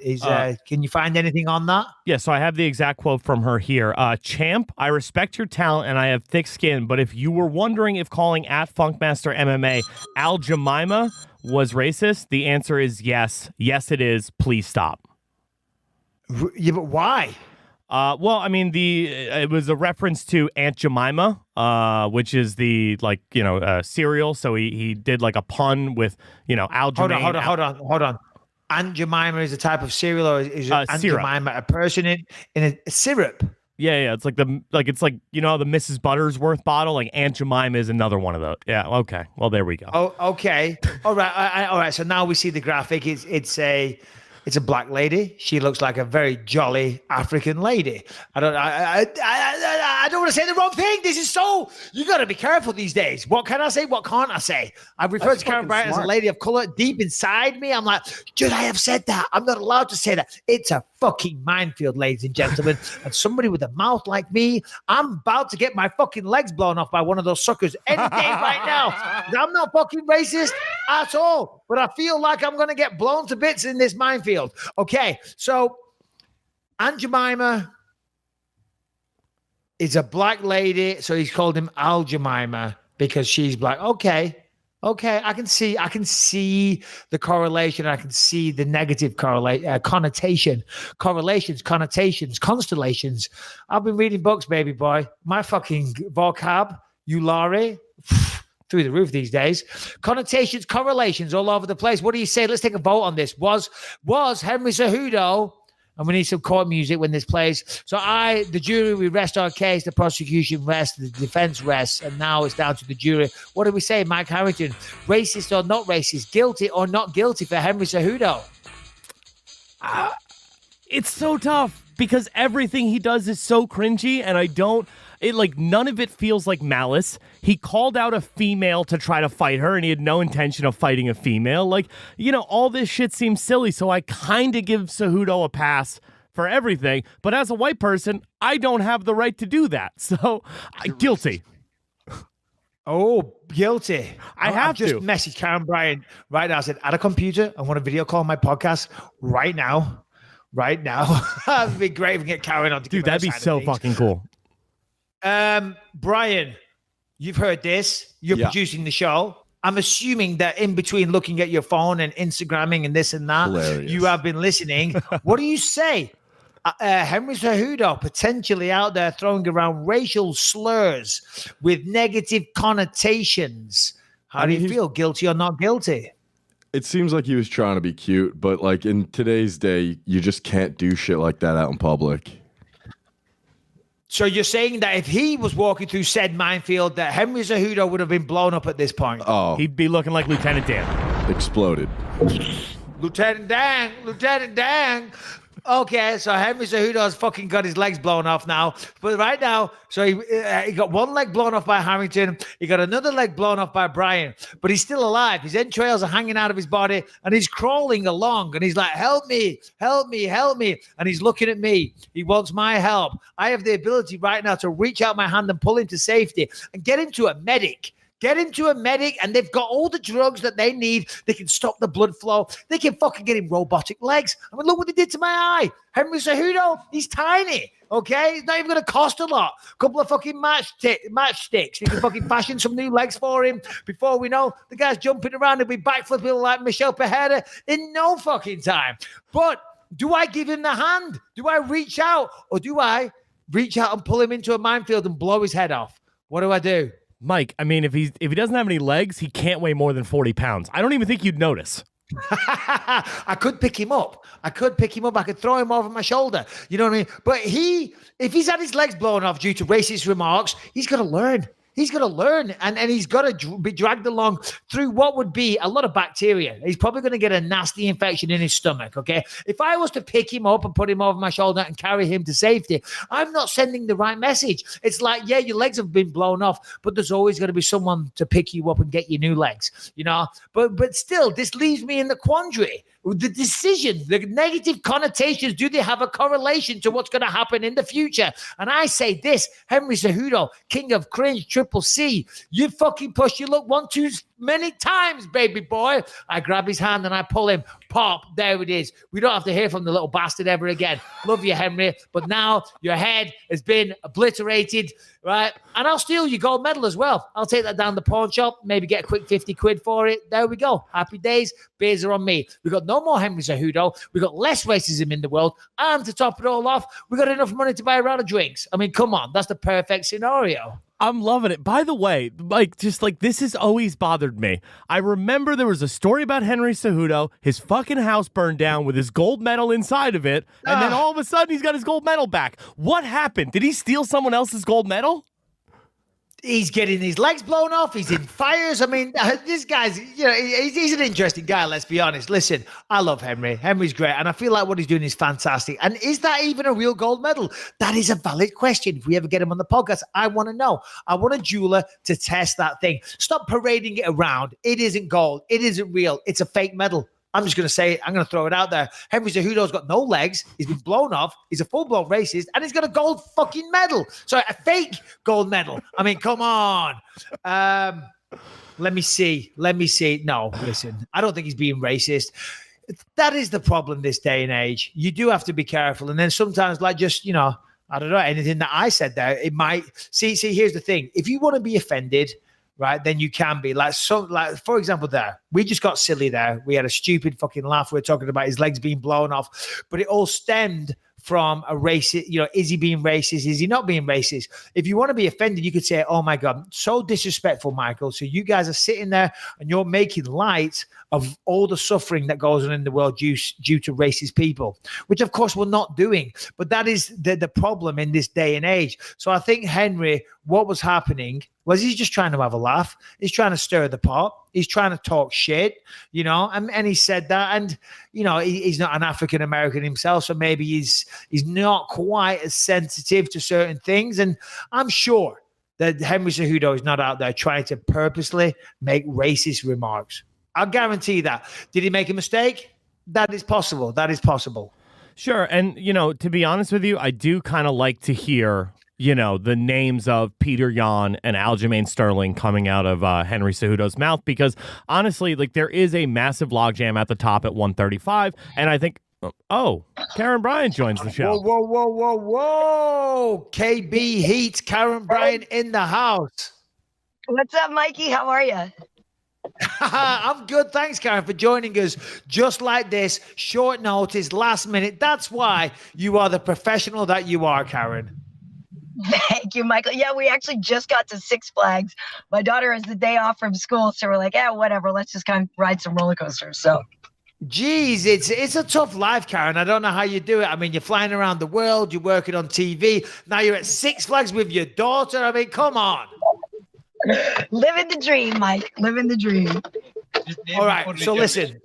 Can you find anything on that? Yeah, so I have the exact quote from her here. Champ, I respect your talent and I have thick skin, but if you were wondering if calling at Funkmaster MMA Aljamima was racist, the answer is yes. Yes, it is. Please stop. Yeah, but why? Well, I mean, it was a reference to Aunt Jemima, which is the cereal. So he did like a pun with Aljamima. Hold on. Aunt Jemima is a type of cereal, or is Aunt Jemima a person in a syrup? Yeah. It's like the Mrs. Buttersworth bottle. Like Aunt Jemima is another one of those. Yeah. Okay. Well, there we go. Oh, okay. All right. All right. So now we see the graphic. It's a black lady. She looks like a very jolly African lady. I don't want to say the wrong thing. You got to be careful these days. What can I say? What can't I say? I've referred to Karyn Bryant as a lady of color. Deep inside me, I'm like, should I have said that? I'm not allowed to say that. It's a fucking minefield, ladies and gentlemen. And somebody with a mouth like me, I'm about to get my fucking legs blown off by one of those suckers any day right now. I'm not fucking racist at all, but I feel like I'm going to get blown to bits in this minefield. Okay, so Aunt Jemima is a black lady, so he's called him Aljamima because she's black. Okay, I can see the correlation. I can see the negative connotation, correlations, connotations, constellations. I've been reading books, baby boy. My fucking vocab, Larry, through the roof these days. Connotations, correlations all over the place. What do you say? Let's take a vote on this. Was Henry Cejudo, and we need some court music when this plays. So the jury, we rest our case, the prosecution rests, the defense rests, and now it's down to the jury. What do we say, Mike Harrington? Racist or not racist? Guilty or not guilty for Henry Cejudo? It's so tough because everything he does is so cringy, and none of it feels like malice. He called out a female to try to fight her, and he had no intention of fighting a female. All this shit seems silly, so I kind of give Cejudo a pass for everything. But as a white person, I don't have the right to do that. So, guilty. Oh, guilty. I've just messaged Karyn Bryant right now. I said, at a computer, I want a video call on my podcast right now. It'd be great if we get Karyn on to Dude, that'd be so fucking cool. Brian, you've heard this. You're producing the show. I'm assuming that in between looking at your phone and Instagramming and this and that, Hilarious. You have been listening. What do you say? Henry Cejudo potentially out there throwing around racial slurs with negative connotations. How do you feel? Guilty or not guilty? It seems like he was trying to be cute, but in today's day, you just can't do shit like that out in public. So you're saying that if he was walking through said minefield, that Henry Cejudo would have been blown up at this point? Oh. He'd be looking like Lieutenant Dan. Exploded. Lieutenant Dan. Okay, so Henry Cejudo's fucking got his legs blown off now. But right now, so he got one leg blown off by Harrington. He got another leg blown off by Bryant. But he's still alive. His entrails are hanging out of his body. And he's crawling along. And he's like, help me, help me, help me. And he's looking at me. He wants my help. I have the ability right now to reach out my hand and pull him to safety and get him to a medic. Get him to a medic, and they've got all the drugs that they need. They can stop the blood flow. They can fucking get him robotic legs. I mean, look what they did to my eye. Henry Cejudo, he's tiny, okay? It's not even going to cost a lot. A couple of fucking matchsticks. You can fucking fashion some new legs for him. Before we know, the guy's jumping around. He'll be backflipping like Michelle Pereira in no fucking time. But do I give him the hand? Do I reach out? Or do I reach out and pull him into a minefield and blow his head off? What do I do? Mike, I mean, if he doesn't have any legs, he can't weigh more than 40 pounds. I don't even think you'd notice. I could pick him up. I could throw him over my shoulder. You know what I mean? But if he's had his legs blown off due to racist remarks, he's got to learn. He's going to learn, and he's got to be dragged along through what would be a lot of bacteria. He's probably going to get a nasty infection in his stomach, okay? If I was to pick him up and put him over my shoulder and carry him to safety, I'm not sending the right message. It's like, yeah, your legs have been blown off, but there's always going to be someone to pick you up and get you new legs, you know? But still, this leaves me in the quandary. The decision, the negative connotations, do they have a correlation to what's going to happen in the future? And I say this, Henry Cejudo, king of cringe, Triple C, you fucking push your luck one too many times, baby boy. I grab his hand and I pull him. Pop, there it is. We don't have to hear from the little bastard ever again. Love you, Henry. But now your head has been obliterated, right? And I'll steal your gold medal as well. I'll take that down the pawn shop, maybe get a quick 50 quid for it. There we go. Happy days. Beers are on me. We got no more Henry Cejudo. We got less racism in the world. And to top it all off, we got enough money to buy a round of drinks. I mean, come on. That's the perfect scenario. I'm loving it. By the way, Mike, just like this has always bothered me. I remember there was a story about Henry Cejudo, his fucking house burned down with his gold medal inside of it, and then all of a sudden he's got his gold medal back. What happened? Did he steal someone else's gold medal? He's getting his legs blown off. He's in fires. I mean, this guy's, you know, he's an interesting guy, let's be honest. Listen, I love Henry. Henry's great. And I feel like what he's doing is fantastic. And is that even a real gold medal? That is a valid question. If we ever get him on the podcast, I want to know. I want a jeweler to test that thing. Stop parading it around. It isn't gold. It isn't real. It's a fake medal. I'm just going to say it. I'm going to throw it out there. Henry Cejudo's got no legs. He's been blown off. He's a full-blown racist. And he's got a gold fucking medal. Sorry, a fake gold medal. I mean, come on. Let me see. No, listen. I don't think he's being racist. That is the problem this day and age. You do have to be careful. And then sometimes, like, just, you know, I don't know, anything that I said there, it might... See, here's the thing. If you want to be offended... right, then you can be like, for example, there, we just got silly there. We had a stupid fucking laugh. We were talking about his legs being blown off, but it all stemmed from a racist, you know, is he being racist? Is he not being racist? If you want to be offended, you could say, oh my God, so disrespectful, Michael. So you guys are sitting there and you're making light of all the suffering that goes on in the world due to racist people, which of course we're not doing. But that is the problem in this day and age. So I think Henry, what was happening was he's just trying to have a laugh. He's trying to stir the pot. He's trying to talk shit, you know, and he said that. And, you know, he's not an African-American himself, so maybe he's not quite as sensitive to certain things. And I'm sure that Henry Cejudo is not out there trying to purposely make racist remarks. I'll guarantee that. Did he make a mistake? That is possible. That is possible. Sure. And, you know, to be honest with you, I do kind of like to hear, you know, the names of Peter Yan and Aljamain Sterling coming out of Henry Cejudo's mouth, because honestly, like, there is a massive logjam at the top at 135. And I think, oh, Karyn Bryant joins the show. Whoa. KB Heat, Karyn Bryant in the house. What's up, Mikey? How are you? I'm good. Thanks, Karyn, for joining us just like this, short notice, last minute. That's why you are the professional that you are, Karyn. Thank you, Michael. Yeah, we actually just got to Six Flags. My daughter has the day off from school, so we're like, yeah, whatever. Let's just kind of ride some roller coasters. So, geez, it's a tough life, Karyn. I don't know how you do it. I mean, you're flying around the world, you're working on TV. Now you're at Six Flags with your daughter. I mean, come on. Living the dream, Mike. Living the dream. All right. So listen.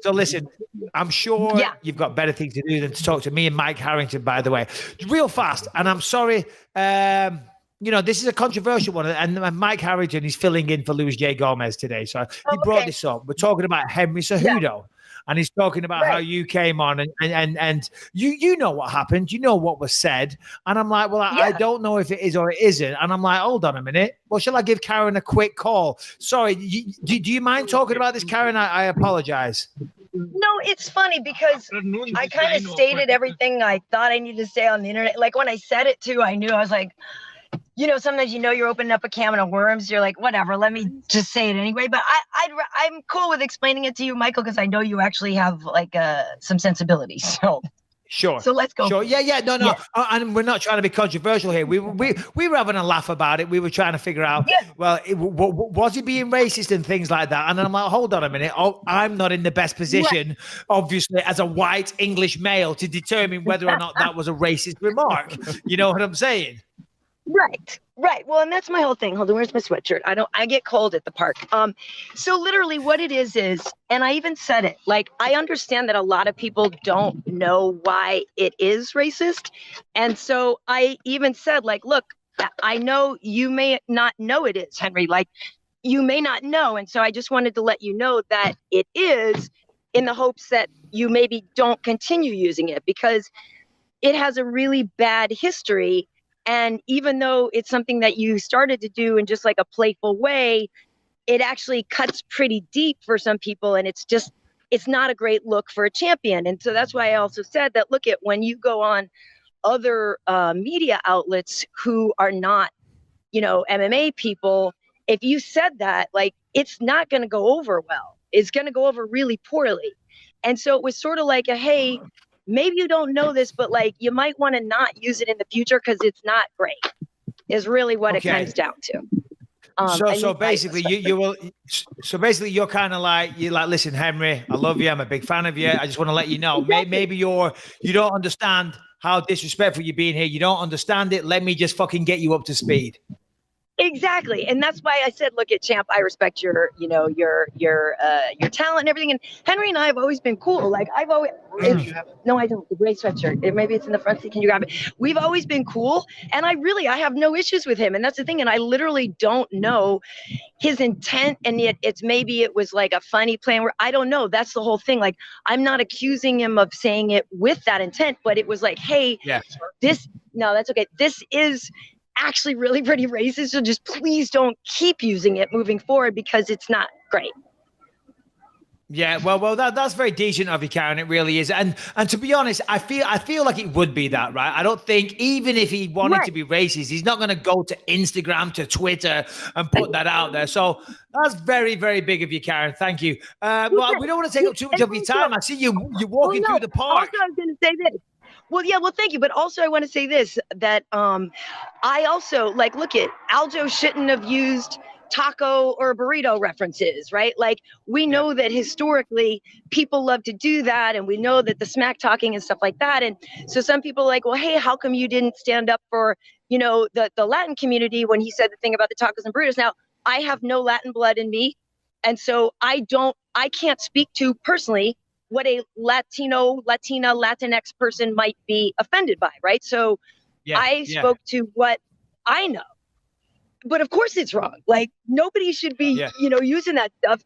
I'm sure you've got better things to do than to talk to me and Mike Harrington, by the way. Real fast, and I'm sorry, this is a controversial one, and Mike Harrington is filling in for Luis J. Gomez today. So he brought this up. We're talking about Henry Cejudo. Yeah. And he's talking about how you came on and you know what happened. You know what was said. And I'm like, well, I don't know if it is or it isn't. And I'm like, hold on a minute. Well, shall I give Karyn a quick call? Sorry, do you mind talking about this, Karyn? I apologize. No, it's funny because I kind of stated everything I thought I needed to say on the internet. Like when I said it too, I knew. I was like, sometimes you're opening up a can of worms. You're like, whatever, let me just say it anyway. But I'm cool with explaining it to you, Michael, because I know you actually have some sensibility. So sure. So let's go. Sure. Yeah. No. Yeah. And we're not trying to be controversial here. We were having a laugh about it. We were trying to figure out, was he being racist and things like that? And I'm like, hold on a minute. Oh, I'm not in the best position, obviously, as a white English male to determine whether or not that was a racist remark. You know what I'm saying? Right. Well, and that's my whole thing. Hold on, where's my sweatshirt? I get cold at the park. So literally what it is, and I even said it, like, I understand that a lot of people don't know why it is racist. And so I even said, like, look, I know you may not know it is, Henry, like you may not know. And so I just wanted to let you know that it is, in the hopes that you maybe don't continue using it, because it has a really bad history. And even though it's something that you started to do in just like a playful way, it actually cuts pretty deep for some people. And it's not a great look for a champion. And so that's why I also said that, look, at when you go on other media outlets who are not, MMA people, if you said that, like, it's not going to go over well. It's going to go over really poorly. And so it was sort of like hey, maybe you don't know this, but like you might want to not use it in the future because it's not great, is really what it comes down to. So basically you're kind of like, listen, Henry, I love you. I'm a big fan of you. I just want to let you know, maybe you don't understand how disrespectful you're being here. You don't understand it. Let me just fucking get you up to speed. Exactly. And that's why I said, look, at champ, I respect your talent and everything. And Henry and I have always been cool. Like no, I don't. The gray sweatshirt. Maybe it's in the front seat. Can you grab it? We've always been cool. And I have no issues with him. And that's the thing. And I literally don't know his intent. And yet it was like a funny plan where I don't know. That's the whole thing. Like, I'm not accusing him of saying it with that intent, but it was like, hey, no, that's okay. This is actually really pretty racist, so just please don't keep using it moving forward because it's not great. Yeah, well, that's very decent of you, Karyn. It really is, and to be honest, I feel like it would be that, right? I don't think even if he wanted to be racist, he's not going to go to Instagram, to Twitter, and put that out there. So that's very, very big of you, Karyn. Thank you. Well, we don't want to take up too much of your time. I see you're walking through the park. Also, I was going to say this. Well, thank you. But also I want to say this, that I also, like, look, at Aljo shouldn't have used taco or burrito references, right? Like, we know that historically people love to do that. And we know that the smack talking and stuff like that. And so some people are like, well, hey, how come you didn't stand up for, the Latin community when he said the thing about the tacos and burritos? Now, I have no Latin blood in me. And so I can't speak to personally what a Latina, Latinx person might be offended by, right? So I spoke to what I know. But of course it's wrong. Like, nobody should be, using that stuff.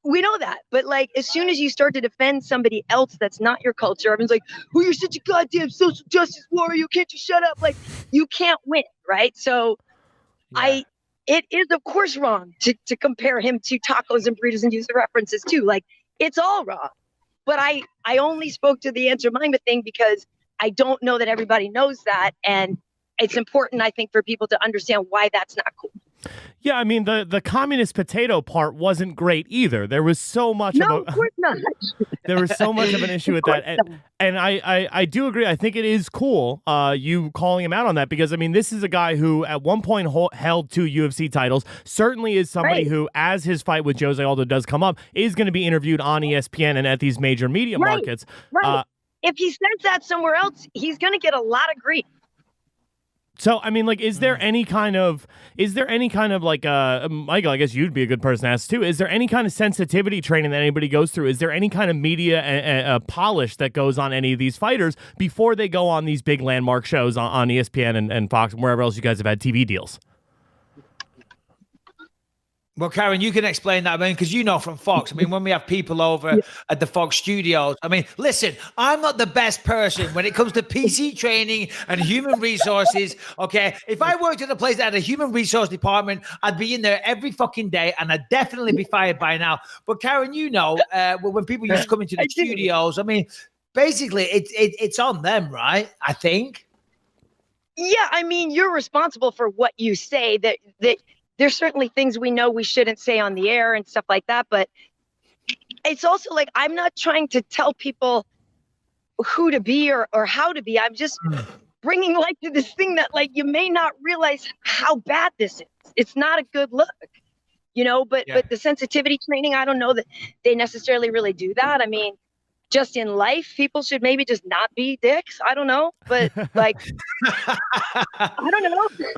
We know that. But like, as soon as you start to defend somebody else that's not your culture, everyone's like, well, you're such a goddamn social justice warrior. You can't just shut up. Like, you can't win, right? So it is, of course, wrong to compare him to tacos and burritos and use the references too. Like, it's all wrong. But I only spoke to the Aljamima thing because I don't know that everybody knows that. And it's important, I think, for people to understand why that's not cool. Yeah, I mean, the communist potato part wasn't great either. There was so much of course not. There was so much of an issue with that. And I do agree. I think it is cool you calling him out on that, because, I mean, this is a guy who at one point held 2 UFC titles, certainly is somebody who, as his fight with Jose Aldo does come up, is going to be interviewed on ESPN and at these major media markets. Right. If he says that somewhere else, he's going to get a lot of grief. So, I mean, like, is there any kind of like, Michael, I guess you'd be a good person to ask too. Is there any kind of sensitivity training that anybody goes through? Is there any kind of media polish that goes on any of these fighters before they go on these big landmark shows on ESPN and Fox and wherever else you guys have had TV deals? Well, Karyn, you can explain that, because you know from Fox. I mean, when we have people over at the Fox studios, I mean, listen, I'm not the best person when it comes to PC training and human resources, okay? If I worked at a place that had a human resource department, I'd be in there every fucking day, and I'd definitely be fired by now. But Karyn, you know, when people used to come into the studios, I mean, basically, it's on them, right? I think. Yeah, I mean, you're responsible for what you say. That there's certainly things we know we shouldn't say on the air and stuff like that. But it's also like, I'm not trying to tell people who to be or how to be. I'm just bringing light to this thing that, like, you may not realize how bad this is. It's not a good look, but the sensitivity training, I don't know that they necessarily really do that. I mean, just in life, people should maybe just not be dicks. I don't know. But like, I don't know.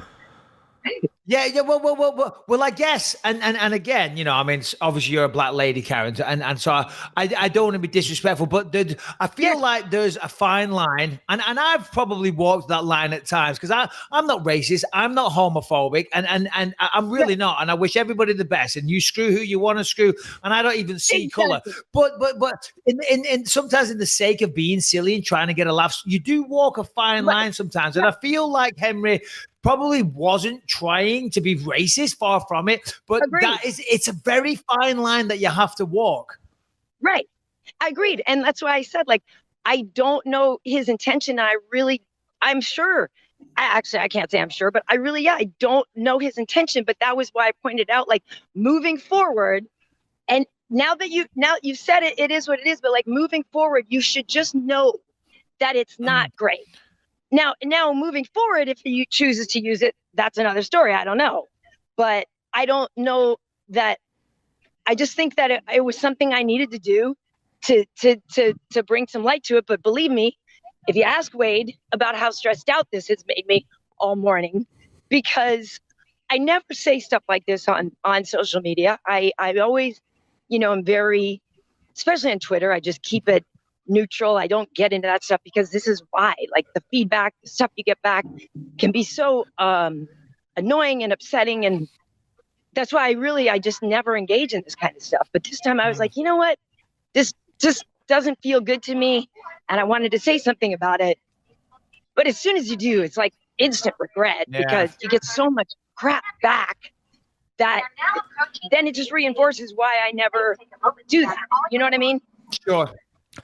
Yeah. Well, I guess, and again, I mean, obviously you're a black lady, Karyn, and so I don't want to be disrespectful, but I feel like there's a fine line, and I've probably walked that line at times, because I'm not racist, I'm not homophobic, and I'm really not, and I wish everybody the best, and you screw who you want to screw, and I don't even see color, but in sometimes in the sake of being silly and trying to get a laugh, you do walk a fine line sometimes, and I feel like Henry probably wasn't trying to be racist, far from it, but it's a very fine line that you have to walk. Right. I agreed. And that's why I said, like, I don't know his intention. I'm sure. I can't say I'm sure, but I don't know his intention. But that was why I pointed out, like, moving forward. And now you've said it, it is what it is. But like, moving forward, you should just know that it's not great. Now, moving forward, if he chooses to use it, that's another story. I don't know. But I don't know that. I just think that it was something I needed to do to bring some light to it. But believe me, if you ask Wade about how stressed out this has made me all morning, because I never say stuff like this on social media. I always, I'm very, especially on Twitter, I just keep it neutral. I don't get into that stuff, because this is why, like, the feedback, the stuff you get back can be so annoying and upsetting, and that's why I just never engage in this kind of stuff. But this time I was like, you know what, this just doesn't feel good to me, and I wanted to say something about it. But as soon as you do, it's like instant regret, because you get so much crap back that then it just reinforces why I never do that. You know what I mean? Sure.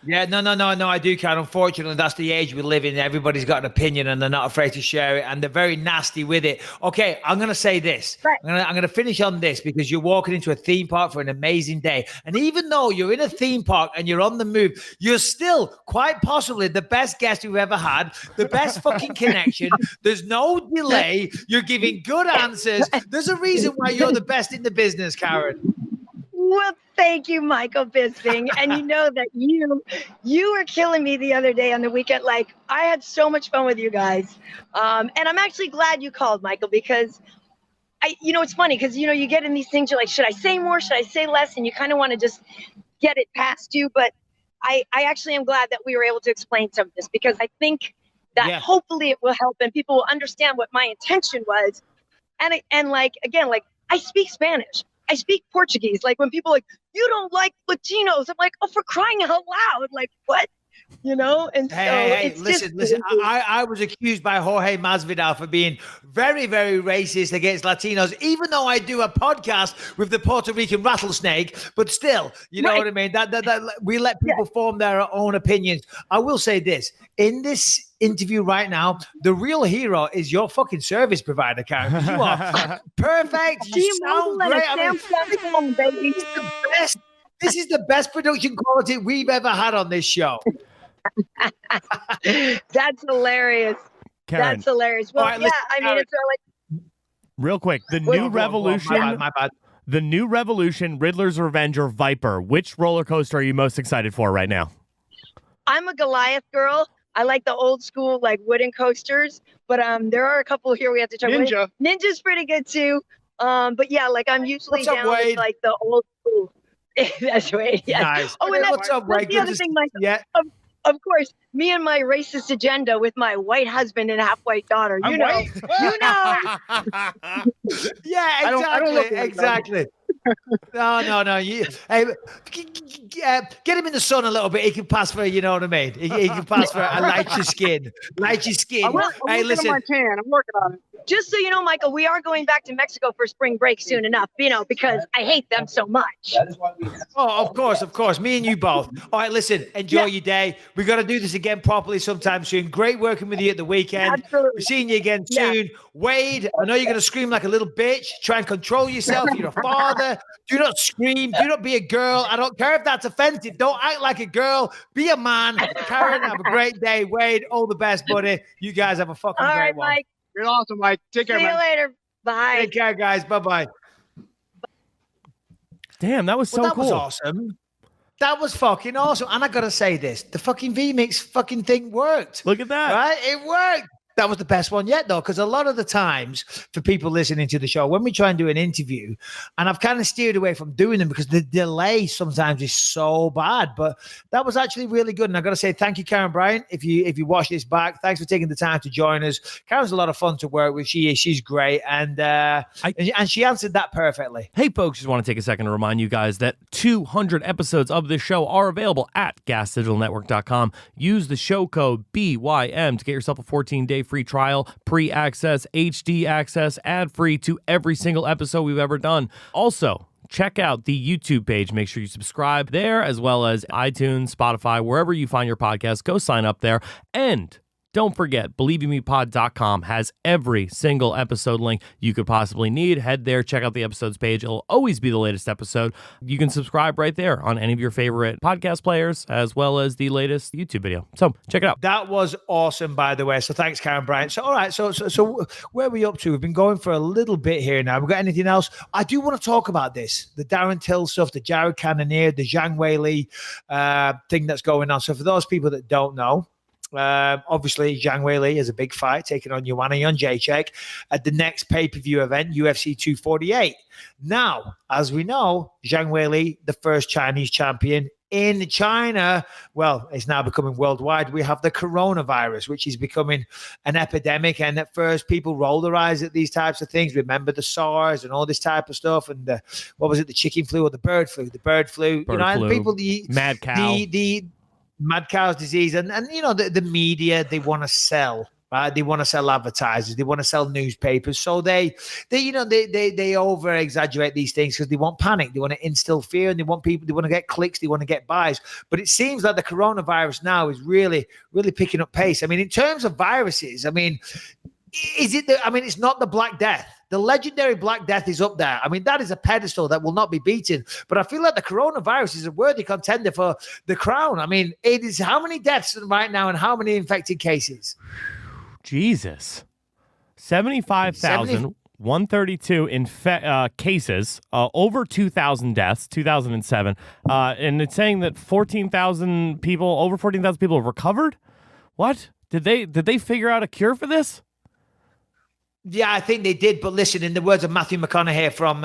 Yeah, no, I do, Karyn. Unfortunately, that's the age we live in. Everybody's got an opinion, and they're not afraid to share it, and they're very nasty with it. Okay, I'm going to say this. Right. I'm going to finish on this, because you're walking into a theme park for an amazing day. And even though you're in a theme park and you're on the move, you're still quite possibly the best guest we've ever had, the best fucking connection. There's no delay. You're giving good answers. There's a reason why you're the best in the business, Karyn. Well, thank you, Michael Bisping. And you know that you were killing me the other day on the weekend. Like, I had so much fun with you guys. And I'm actually glad you called, Michael, because it's funny, because, you get in these things, you're like, should I say more? Should I say less? And you kind of want to just get it past you. But I actually am glad that we were able to explain some of this, because I think that hopefully it will help and people will understand what my intention was. And like, again, like, I speak Spanish. I speak Portuguese. Like, when people are like, you don't like Latinos, I'm like, oh, for crying out loud. Like, what? And hey, listen. I was accused by Jorge Masvidal for being very, very racist against Latinos, even though I do a podcast with the Puerto Rican rattlesnake. But still, you know what I mean? That we let people form their own opinions. I will say this: in this interview right now, the real hero is your fucking service provider, Karyn. You are perfect. You sound great. This is the best production quality we've ever had on this show. That's hilarious. Karyn. That's hilarious. Well, right, I mean, it's like, real quick, the new Revolution. My bad. The new Revolution, Riddler's Revenge, or Viper. Which roller coaster are you most excited for right now? I'm a Goliath girl. I like the old school like wooden coasters, but there are a couple here we have to try. Ninja. Ninja's pretty good too. But yeah, like I'm usually What's up, down with Wade? like the old school. That's Wade. Yeah. Nice. Oh, and What's up, that's Wade? the Good other to thing, see- Mike. Yeah. Of course, me and my racist agenda with my white husband and half white daughter. I'm You know, white. you know. Yeah, I don't look exactly. like Exactly. No. Hey, get him in the sun a little bit. He can pass for, you know what I mean? He can pass for a light your skin. Light your skin. I'm Hey, working on listen. my tan. I'm working on it. Just so you know, Michael, we are going back to Mexico for spring break soon enough, you know, because I hate them so much. Oh, of course. Me and you both. All right, listen, enjoy your day. We got to do this again properly sometime soon. Great working with you at the weekend. Absolutely. We're seeing you again Yeah. soon. Wade, I know you're going to scream like a little bitch. Try and control yourself. You're a father. Do not scream. Do not be a girl. I don't care if that's offensive. Don't act like a girl. Be a man. Karyn, have a great day. Wade, all the best, buddy. You guys have a fucking All great right, one. Mike. You're awesome, Mike. Take care, See you man. later. Bye. Take care, guys. Bye-bye. Damn, that was so Well, that cool. was awesome. That was fucking awesome. And I got to say this. The fucking VMix fucking thing worked. Look at that. Right? It worked. That was the best one yet, though, because a lot of the times for people listening to the show, when we try and do an interview, and I've kind of steered away from doing them because the delay sometimes is so bad, but that was actually really good. And I got to say thank you, Karyn Bryant. If you watch this back, thanks for taking the time to join us. Karyn's a lot of fun to work with. She's great, and she answered that perfectly. Hey, folks, just want to take a second to remind you guys that 200 episodes of this show are available at gasdigitalnetwork.com. Use the show code BYM to get yourself a 14-day free trial, pre-access, HD access, ad-free to every single episode we've ever done. Also, check out the YouTube page. Make sure you subscribe there, as well as iTunes, Spotify, wherever you find your podcast. Go sign up there. And don't forget, BelieveInMePod.com has every single episode link you could possibly need. Head there, check out the episodes page. It'll always be the latest episode. You can subscribe right there on any of your favorite podcast players, as well as the latest YouTube video. So check it out. That was awesome, by the way. So thanks, Karyn Bryant. So all right, so where are we up to? We've been going for a little bit here now. We got anything else? I do want to talk about this: the Darren Till stuff, the Jared Cannonier, the Zhang Weili thing that's going on. So for those people that don't know. Obviously, Zhang Weili is a big fight taking on Joanna Jędrzejczyk at the next pay-per-view event, UFC 248. Now, as we know, Zhang Weili, the first Chinese champion in China, well, it's now becoming worldwide. We have the coronavirus, which is becoming an epidemic. And at first, people roll their eyes at these types of things. Remember the SARS and all this type of stuff. And what was it, the chicken flu or the bird flu? The bird flu. Bird and flu, people, mad cow. The mad cow's disease, and you know the media, they want to sell, right? They want to sell advertisers, they want to sell newspapers, so they over exaggerate these things because they want panic, they want to instill fear, and they want to get clicks, they want to get buys. But it seems like the coronavirus now is really picking up pace. I mean, in terms of viruses, I mean, it's not the Black Death. The legendary Black Death is up there. I mean, that is a pedestal that will not be beaten. But I feel like the coronavirus is a worthy contender for the crown. I mean, it is how many deaths right now and how many infected cases? Jesus. 75,132 cases, over 2,000 deaths, 2007. And it's saying that over 14,000 people have recovered? What? Did they figure out a cure for this? Yeah, I think they did. But listen, in the words of Matthew McConaughey from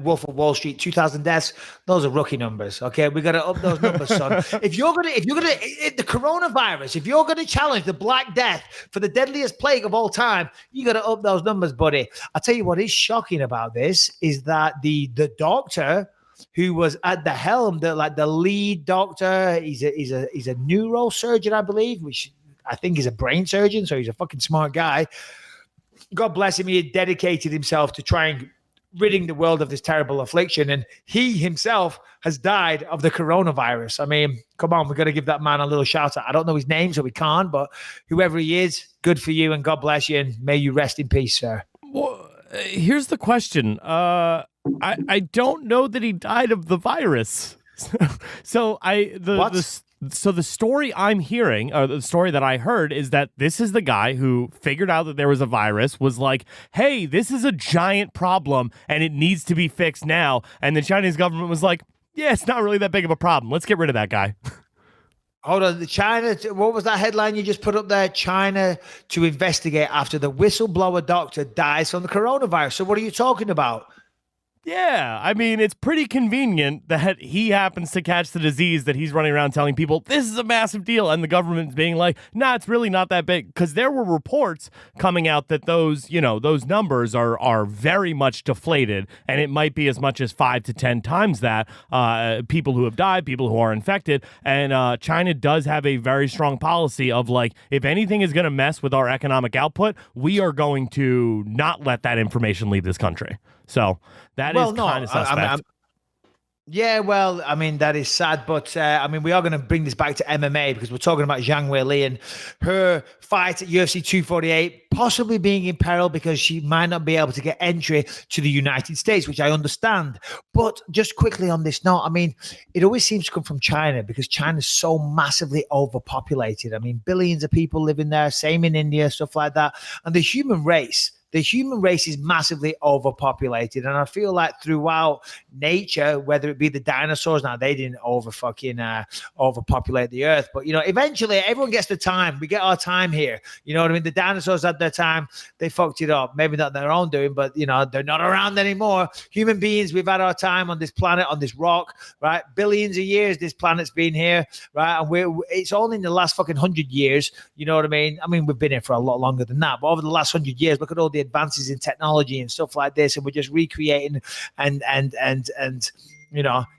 Wolf of Wall Street, 2,000 deaths, those are rookie numbers. Okay, we got to up those numbers, son. If you're gonna the coronavirus, if you're gonna challenge the Black Death for the deadliest plague of all time, you got to up those numbers, buddy. I'll tell you what is shocking about this is that the doctor who was at the helm, the lead doctor, he's a neurosurgeon, I believe, which I think is a brain surgeon, so he's a fucking smart guy. God bless him. He had dedicated himself to trying ridding the world of this terrible affliction, and he himself has died of the coronavirus. I mean, come on, we've got to give that man a little shout out. I don't know his name, so we can't, but whoever he is, good for you, and God bless you, and may you rest in peace, sir. Well, here's the question. I don't know that he died of the virus. So the story I'm hearing, or the story that I heard, is that this is the guy who figured out that there was a virus, was like, hey, this is a giant problem and it needs to be fixed now. And the Chinese government was like, yeah, it's not really that big of a problem. Let's get rid of that guy. Hold on, the China. What was that headline you just put up there? China to investigate after the whistleblower doctor dies from the coronavirus. So what are you talking about? Yeah, I mean, it's pretty convenient that he happens to catch the disease that he's running around telling people this is a massive deal, and the government's being like, nah, it's really not that big. Because there were reports coming out that those numbers are very much deflated, and it might be as much as 5 to 10 times that. People who have died, people who are infected, and China does have a very strong policy of like, if anything is going to mess with our economic output, we are going to not let that information leave this country. So that is kind of suspect. Yeah, well, I mean, that is sad, but I mean, we are going to bring this back to MMA because we're talking about Zhang Weili and her fight at UFC 248 possibly being in peril because she might not be able to get entry to the United States, which I understand. But just quickly on this note, I mean, it always seems to come from China because China's so massively overpopulated. I mean, billions of people living there, same in India, stuff like that. And the human race is massively overpopulated. And I feel like throughout nature, whether it be the dinosaurs, now they didn't overpopulate the earth, but eventually everyone gets the time. We get our time here. You know what I mean? The dinosaurs had their time. They fucked it up. Maybe not their own doing, but they're not around anymore. Human beings, we've had our time on this planet, on this rock, right? Billions of years this planet's been here, right? And it's only in the last fucking 100 years. You know what I mean? I mean, we've been here for a lot longer than that, but over the last 100 years, look at all the advances in technology and stuff like this, and we're just recreating and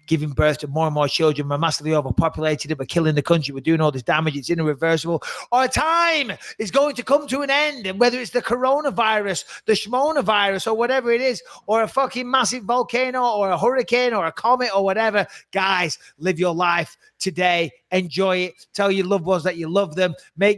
giving birth to more and more children. We're massively overpopulated. We're killing the country. We're doing all this damage. It's irreversible. Our time is going to come to an end, and whether it's the coronavirus, the schmonavirus, or whatever it is, or a fucking massive volcano, or a hurricane, or a comet, or whatever, guys, live your life today. Enjoy it. Tell your loved ones that you love them.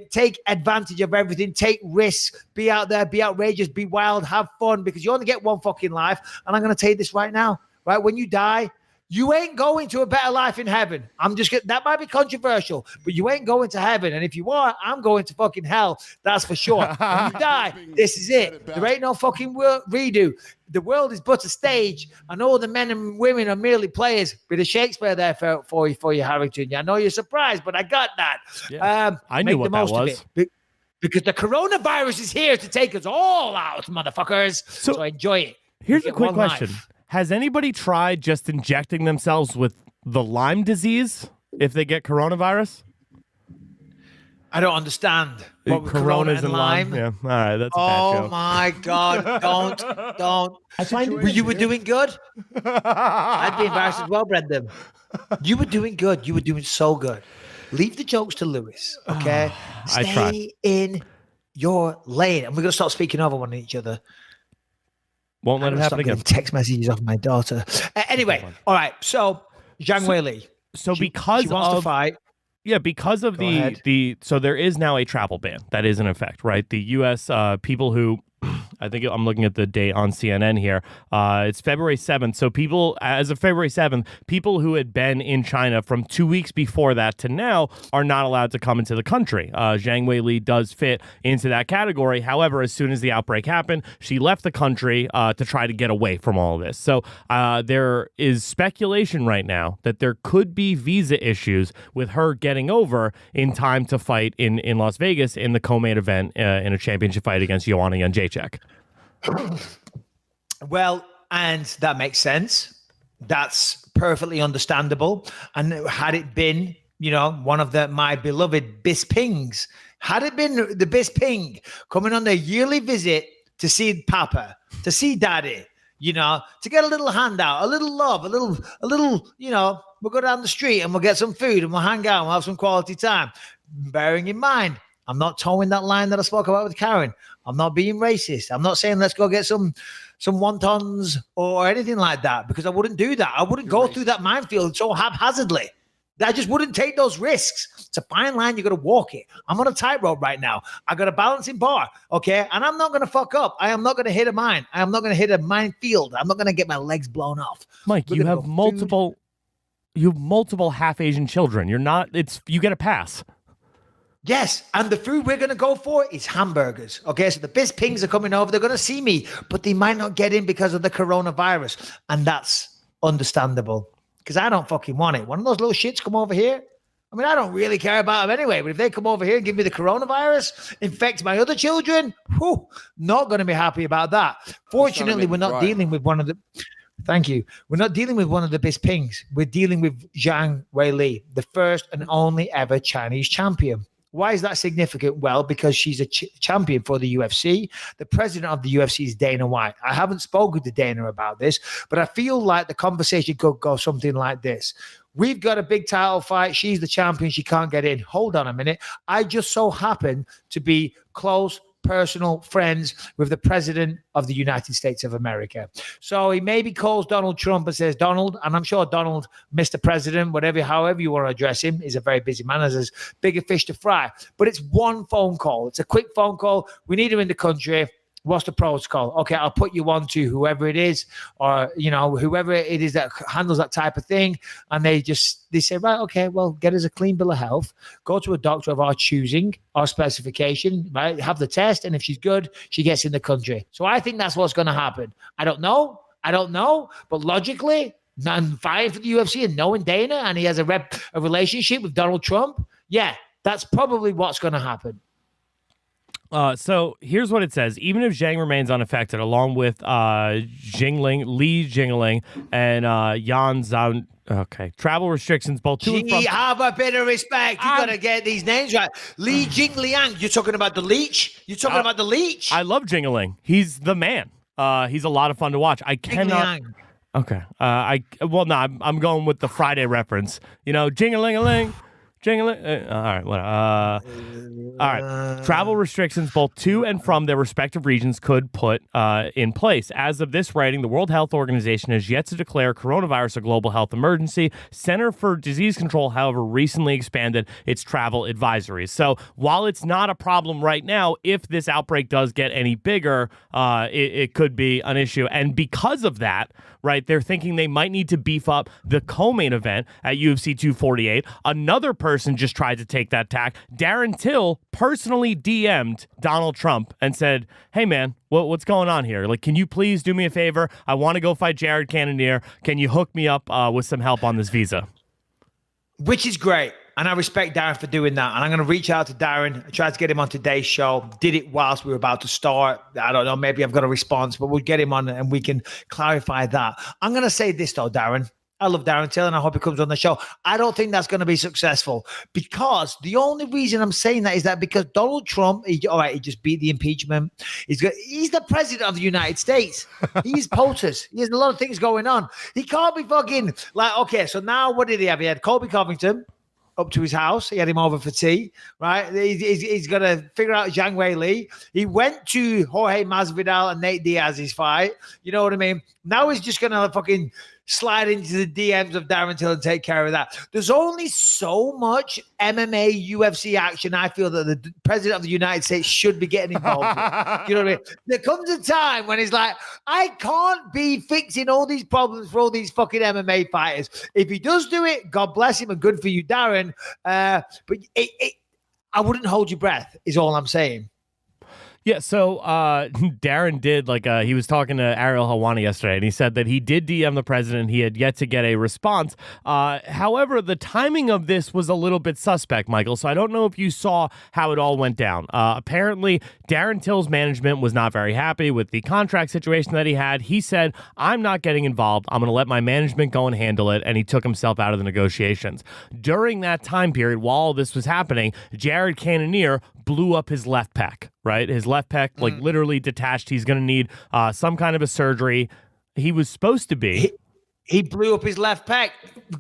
Take advantage of everything. Take risks. Be out there. Be outrageous. Be wild. Have fun, because you only get one fucking life. And I'm going to tell you this right now. Right? When you die, you ain't going to a better life in heaven. That might be controversial, but you ain't going to heaven. And if you are, I'm going to fucking hell. That's for sure. When you die, this is it. There ain't no fucking redo. The world is but a stage, and all the men and women are merely players. Bit of Shakespeare there for you, Harrington. I know you're surprised, but I got that. Yeah. I knew what that was. Because the coronavirus is here to take us all out, motherfuckers. So enjoy it. Here's a quick question. Has anybody tried just injecting themselves with the Lyme disease if they get coronavirus? I don't understand. What, Coronas and Lyme? Yeah. All right. That's a bad joke. Oh, my God. Don't. I find you were doing good. I'd be embarrassed as well, Brendan. You were doing good. You were doing so good. Leave the jokes to Lewis, okay? Stay in your lane. And we're going to start speaking over one each other. Won't let it happen again. Text messages off my daughter. Anyway, all right. So Zhang Weili. So because she wants to fight. Yeah, because of so there is now a travel ban that is in effect, right? The U.S. People who, I think I'm looking at the date on CNN here. It's February 7th. So as of February 7th, people who had been in China from 2 weeks before that to now are not allowed to come into the country. Zhang Weili does fit into that category. However, as soon as the outbreak happened, she left the country to try to get away from all of this. So there is speculation right now that there could be visa issues with her getting over in time to fight in Las Vegas in the co-main event in a championship fight against Joanna Jędrzejczyk. Well, and that makes sense. That's perfectly understandable. And had it been, one of my beloved Bispings, had it been the Bisping coming on their yearly visit to see Papa, to see Daddy, to get a little handout, a little love, a little, we'll go down the street and we'll get some food and we'll hang out and we'll have some quality time. Bearing in mind, I'm not towing that line that I spoke about with Karyn. I'm not being racist. I'm not saying let's go get some wontons or anything like that, because I wouldn't do that. I wouldn't go through that minefield so haphazardly. I just wouldn't take those risks. It's a fine line. You got to walk it. I'm on a tightrope right now. I got a balancing bar, okay? And I'm not going to fuck up. I am not going to hit a mine. I am not going to hit a minefield. I'm not going to get my legs blown off. Mike, you have multiple half Asian children. You get a pass. Yes, and the food we're going to go for is hamburgers. Okay, so the Bispings are coming over. They're going to see me, but they might not get in because of the coronavirus. And that's understandable, because I don't fucking want it. One of those little shits come over here. I mean, I don't really care about them anyway, but if they come over here and give me the coronavirus, infect my other children, not going to be happy about that. Fortunately, we're not dealing with one of the... Thank you. We're not dealing with one of the Bispings. We're dealing with Zhang Weili, the first and only ever Chinese champion. Why is that significant? Well, because she's a champion for the UFC. The president of the UFC is Dana White. I haven't spoken to Dana about this, but I feel like the conversation could go something like this. We've got a big title fight. She's the champion. She can't get in. Hold on a minute. I just so happen to be close personal friends with the president of the United States of America. So he maybe calls Donald Trump and says, Donald, and I'm sure Donald, Mr. President, however you want to address him, is a very busy man, has bigger fish to fry. But it's one phone call. It's a quick phone call. We need him in the country. What's the protocol? Okay, I'll put you on to whoever it is, or, whoever it is that handles that type of thing. And they say, right, okay, well, get us a clean bill of health, go to a doctor of our choosing, our specification, right? Have the test. And if she's good, she gets in the country. So I think that's what's going to happen. I don't know. But logically, I'm fighting for the UFC and knowing Dana, and he has a relationship with Donald Trump. Yeah, that's probably what's going to happen. So here's what it says. Even if Zhang remains unaffected, along with Li Jingling, and Yan Zhang, okay, travel restrictions, both to and from... have a bit of respect. You got to get these names right. Li Jingliang. You're talking about the leach? You're talking about the leech? I love Jingling. He's the man. He's a lot of fun to watch. I cannot... Jingliang. Okay. I'm going with the Friday reference. Jing-a-ling-a-ling. All right. All right. Travel restrictions both to and from their respective regions could put in place. As of this writing, the World Health Organization has yet to declare coronavirus a global health emergency. Center for Disease Control, however, recently expanded its travel advisories. So while it's not a problem right now, if this outbreak does get any bigger, it could be an issue. And because of that, right, they're thinking they might need to beef up the co-main event at UFC 248. Another person just tried to take that tack. Darren Till personally DM'd Donald Trump and said, hey, man, what's going on here? Like, can you please do me a favor? I want to go fight Jared Cannonier. Can you hook me up with some help on this visa? Which is great. And I respect Darren for doing that. And I'm going to reach out to Darren. I tried to get him on today's show. Did it whilst we were about to start. I don't know. Maybe I've got a response, but we'll get him on and we can clarify that. I'm going to say this, though, Darren. I love Darren Till, and I hope he comes on the show. I don't think that's going to be successful, because the only reason I'm saying that is that because Donald Trump, he just beat the impeachment. He's the president of the United States. He's POTUS. He has a lot of things going on. He can't be fucking like, okay, so now what did he have? He had Colby Covington up to his house. He had him over for tea, right? He's got to figure out Zhang Weili. He went to Jorge Masvidal and Nate Diaz's fight. You know what I mean? Now he's just going to fucking slide into the DMs of Darren Till and take care of that. There's only so much MMA, UFC action I feel that the president of the United States should be getting involved with. You know what I mean? There comes a time when he's like, I can't be fixing all these problems for all these fucking MMA fighters. If he does do it, God bless him and good for you, Darren. But I wouldn't hold your breath, is all I'm saying. Yeah, so Darren did, he was talking to Ariel Helwani yesterday, and he said that he did DM the president. He had yet to get a response. However, the timing of this was a little bit suspect, Michael, so I don't know if you saw how it all went down. Apparently, Darren Till's management was not very happy with the contract situation that he had. He said, I'm not getting involved. I'm going to let my management go and handle it, and he took himself out of the negotiations. During that time period, while all this was happening, Jared Cannonier blew up his left pec, right? His left pec, literally detached. He's going to need some kind of a surgery. He was supposed to be. He blew up his left pec,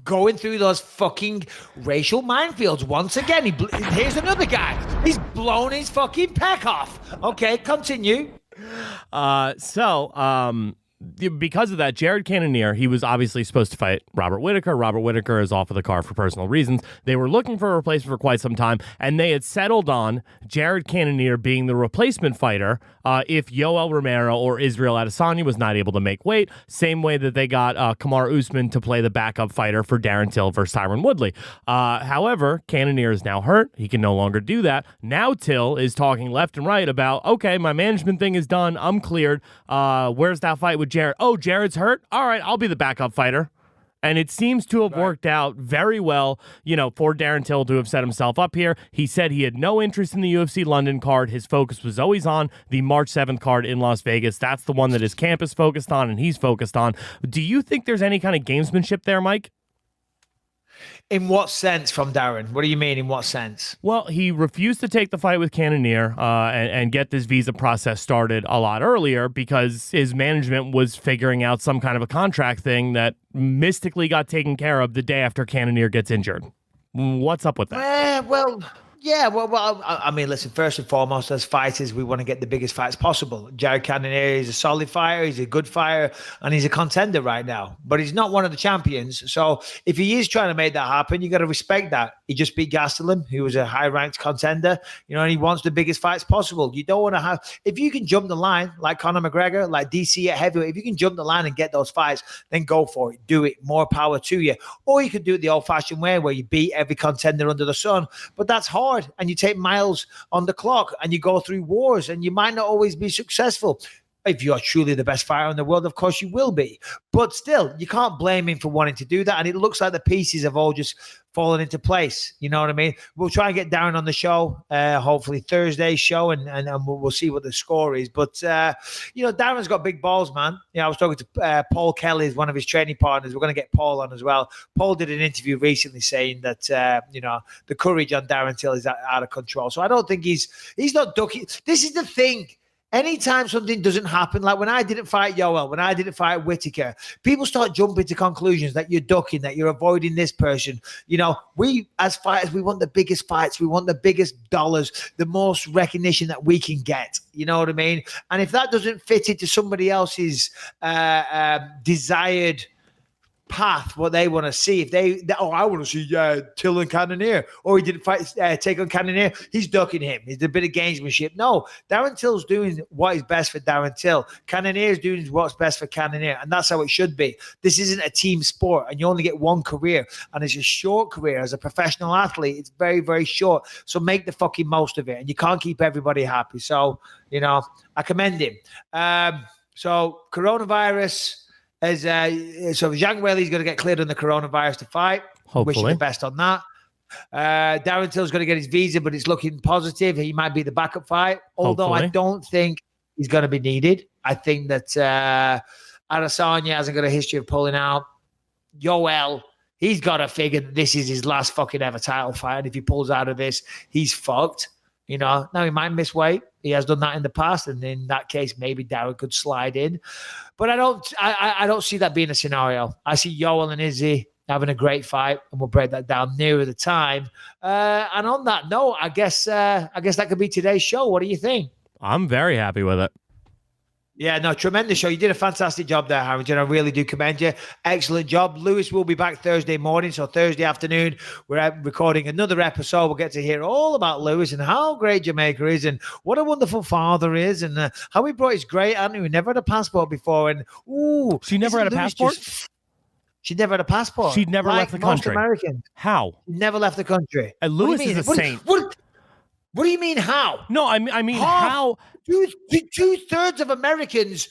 going through those fucking racial minefields once again. Here's another guy. He's blown his fucking pec off. Okay, continue. Because of that, Jared Cannonier, he was obviously supposed to fight Robert Whittaker. Robert Whittaker is off of the card for personal reasons. They were looking for a replacement for quite some time, and they had settled on Jared Cannonier being the replacement fighter if Yoel Romero or Israel Adesanya was not able to make weight, same way that they got Kamaru Usman to play the backup fighter for Darren Till versus Tyron Woodley. However, Cannonier is now hurt. He can no longer do that. Now Till is talking left and right about, okay, my management thing is done. I'm cleared. Where's that fight with Jared? Oh, Jared's hurt? All right, I'll be the backup fighter. And it seems to have worked out very well, for Darren Till to have set himself up here. He said he had no interest in the UFC London card. His focus was always on the March 7th card in Las Vegas. That's the one that his camp is focused on and he's focused on. Do you think there's any kind of gamesmanship there, Mike? In what sense from Darren? What do you mean, in what sense? Well, he refused to take the fight with Cannonier and get this visa process started a lot earlier because his management was figuring out some kind of a contract thing that mystically got taken care of the day after Cannonier gets injured. What's up with that? I mean, listen, first and foremost, as fighters, we want to get the biggest fights possible. Jared Cannonier is a solid fighter, he's a good fighter, and he's a contender right now. But he's not one of the champions. So if he is trying to make that happen, you got to respect that. He just beat Gastelum, who was a high-ranked contender, and he wants the biggest fights possible. You don't want to have, if you can jump the line, like Conor McGregor, like DC at heavyweight, if you can jump the line and get those fights, then go for it. Do it. More power to you. Or you could do it the old-fashioned way where you beat every contender under the sun. But that's hard. And you take miles on the clock and you go through wars and you might not always be successful. If you're truly the best fighter in the world, of course you will be. But still, you can't blame him for wanting to do that. And it looks like the pieces have all just fallen into place. You know what I mean? We'll try and get Darren on the show, hopefully Thursday's show, and we'll see what the score is. But, Darren's got big balls, man. I was talking to Paul Kelly, one of his training partners. We're going to get Paul on as well. Paul did an interview recently saying that, the courage on Darren Till is out of control. So I don't think he's not ducking. This is the thing. Anytime something doesn't happen, like when I didn't fight Yoel, when I didn't fight Whittaker, people start jumping to conclusions that you're ducking, that you're avoiding this person. We as fighters, we want the biggest fights. We want the biggest dollars, the most recognition that we can get. You know what I mean? And if that doesn't fit into somebody else's desired path, what they want to see, I want to see Till and Cannonier, or he didn't take on Cannonier, he's ducking him. It's a bit of gamesmanship. No, Darren Till's doing what is best for Darren Till. Cannonier is doing what's best for Cannonier, and that's how it should be. This isn't a team sport, and you only get one career, and it's a short career as a professional athlete. It's very, very short, so make the fucking most of it, and you can't keep everybody happy. So, I commend him. So coronavirus. So Zhang Weili's going to get cleared on the coronavirus to fight. Hopefully. Wish him the best on that. Darren Till's going to get his visa, but it's looking positive. He might be the backup fight, although Hopefully. I don't think he's going to be needed. I think that Adesanya hasn't got a history of pulling out. Yoel, he's got to figure that this is his last fucking ever title fight. And if he pulls out of this, he's fucked. Now he might miss weight. He has done that in the past, and in that case, maybe Darren could slide in. But I don't see that being a scenario. I see Yoel and Izzy having a great fight, and we'll break that down nearer the time. And on that note, I guess that could be today's show. What do you think? I'm very happy with it. Yeah, no, tremendous show. You did a fantastic job there, Harrington. I really do commend you. Excellent job. Lewis will be back Thursday morning, so Thursday afternoon, we're recording another episode. We'll get to hear all about Lewis and how great Jamaica is and what a wonderful father is and how he brought his great aunt who never had a passport before. And, she never had a passport? She never had a passport. She'd never left the country. Americans. How? Never left the country. And Lewis is a saint. What do you mean how? No, I mean how? Two-thirds of Americans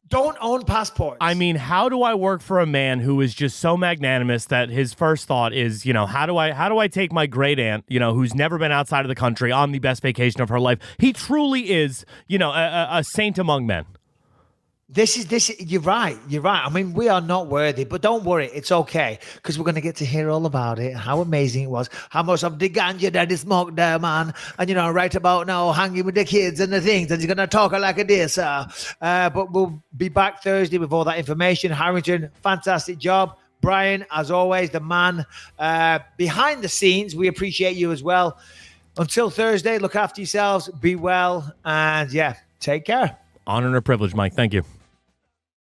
don't own passports. I mean, how do I work for a man who is just so magnanimous that his first thought is, how do I take my great aunt, who's never been outside of the country on the best vacation of her life? He truly is, a saint among men. You're right. I mean, we are not worthy, but don't worry. It's okay because we're going to get to hear all about it, how amazing it was, how much of the ganja that he smoked there, man. And, right about now, hanging with the kids and the things, and he's going to talk like a this. But we'll be back Thursday with all that information. Harrington, fantastic job. Brian, as always, the man behind the scenes. We appreciate you as well. Until Thursday, look after yourselves, be well, and take care. Honor and a privilege, Mike. Thank you.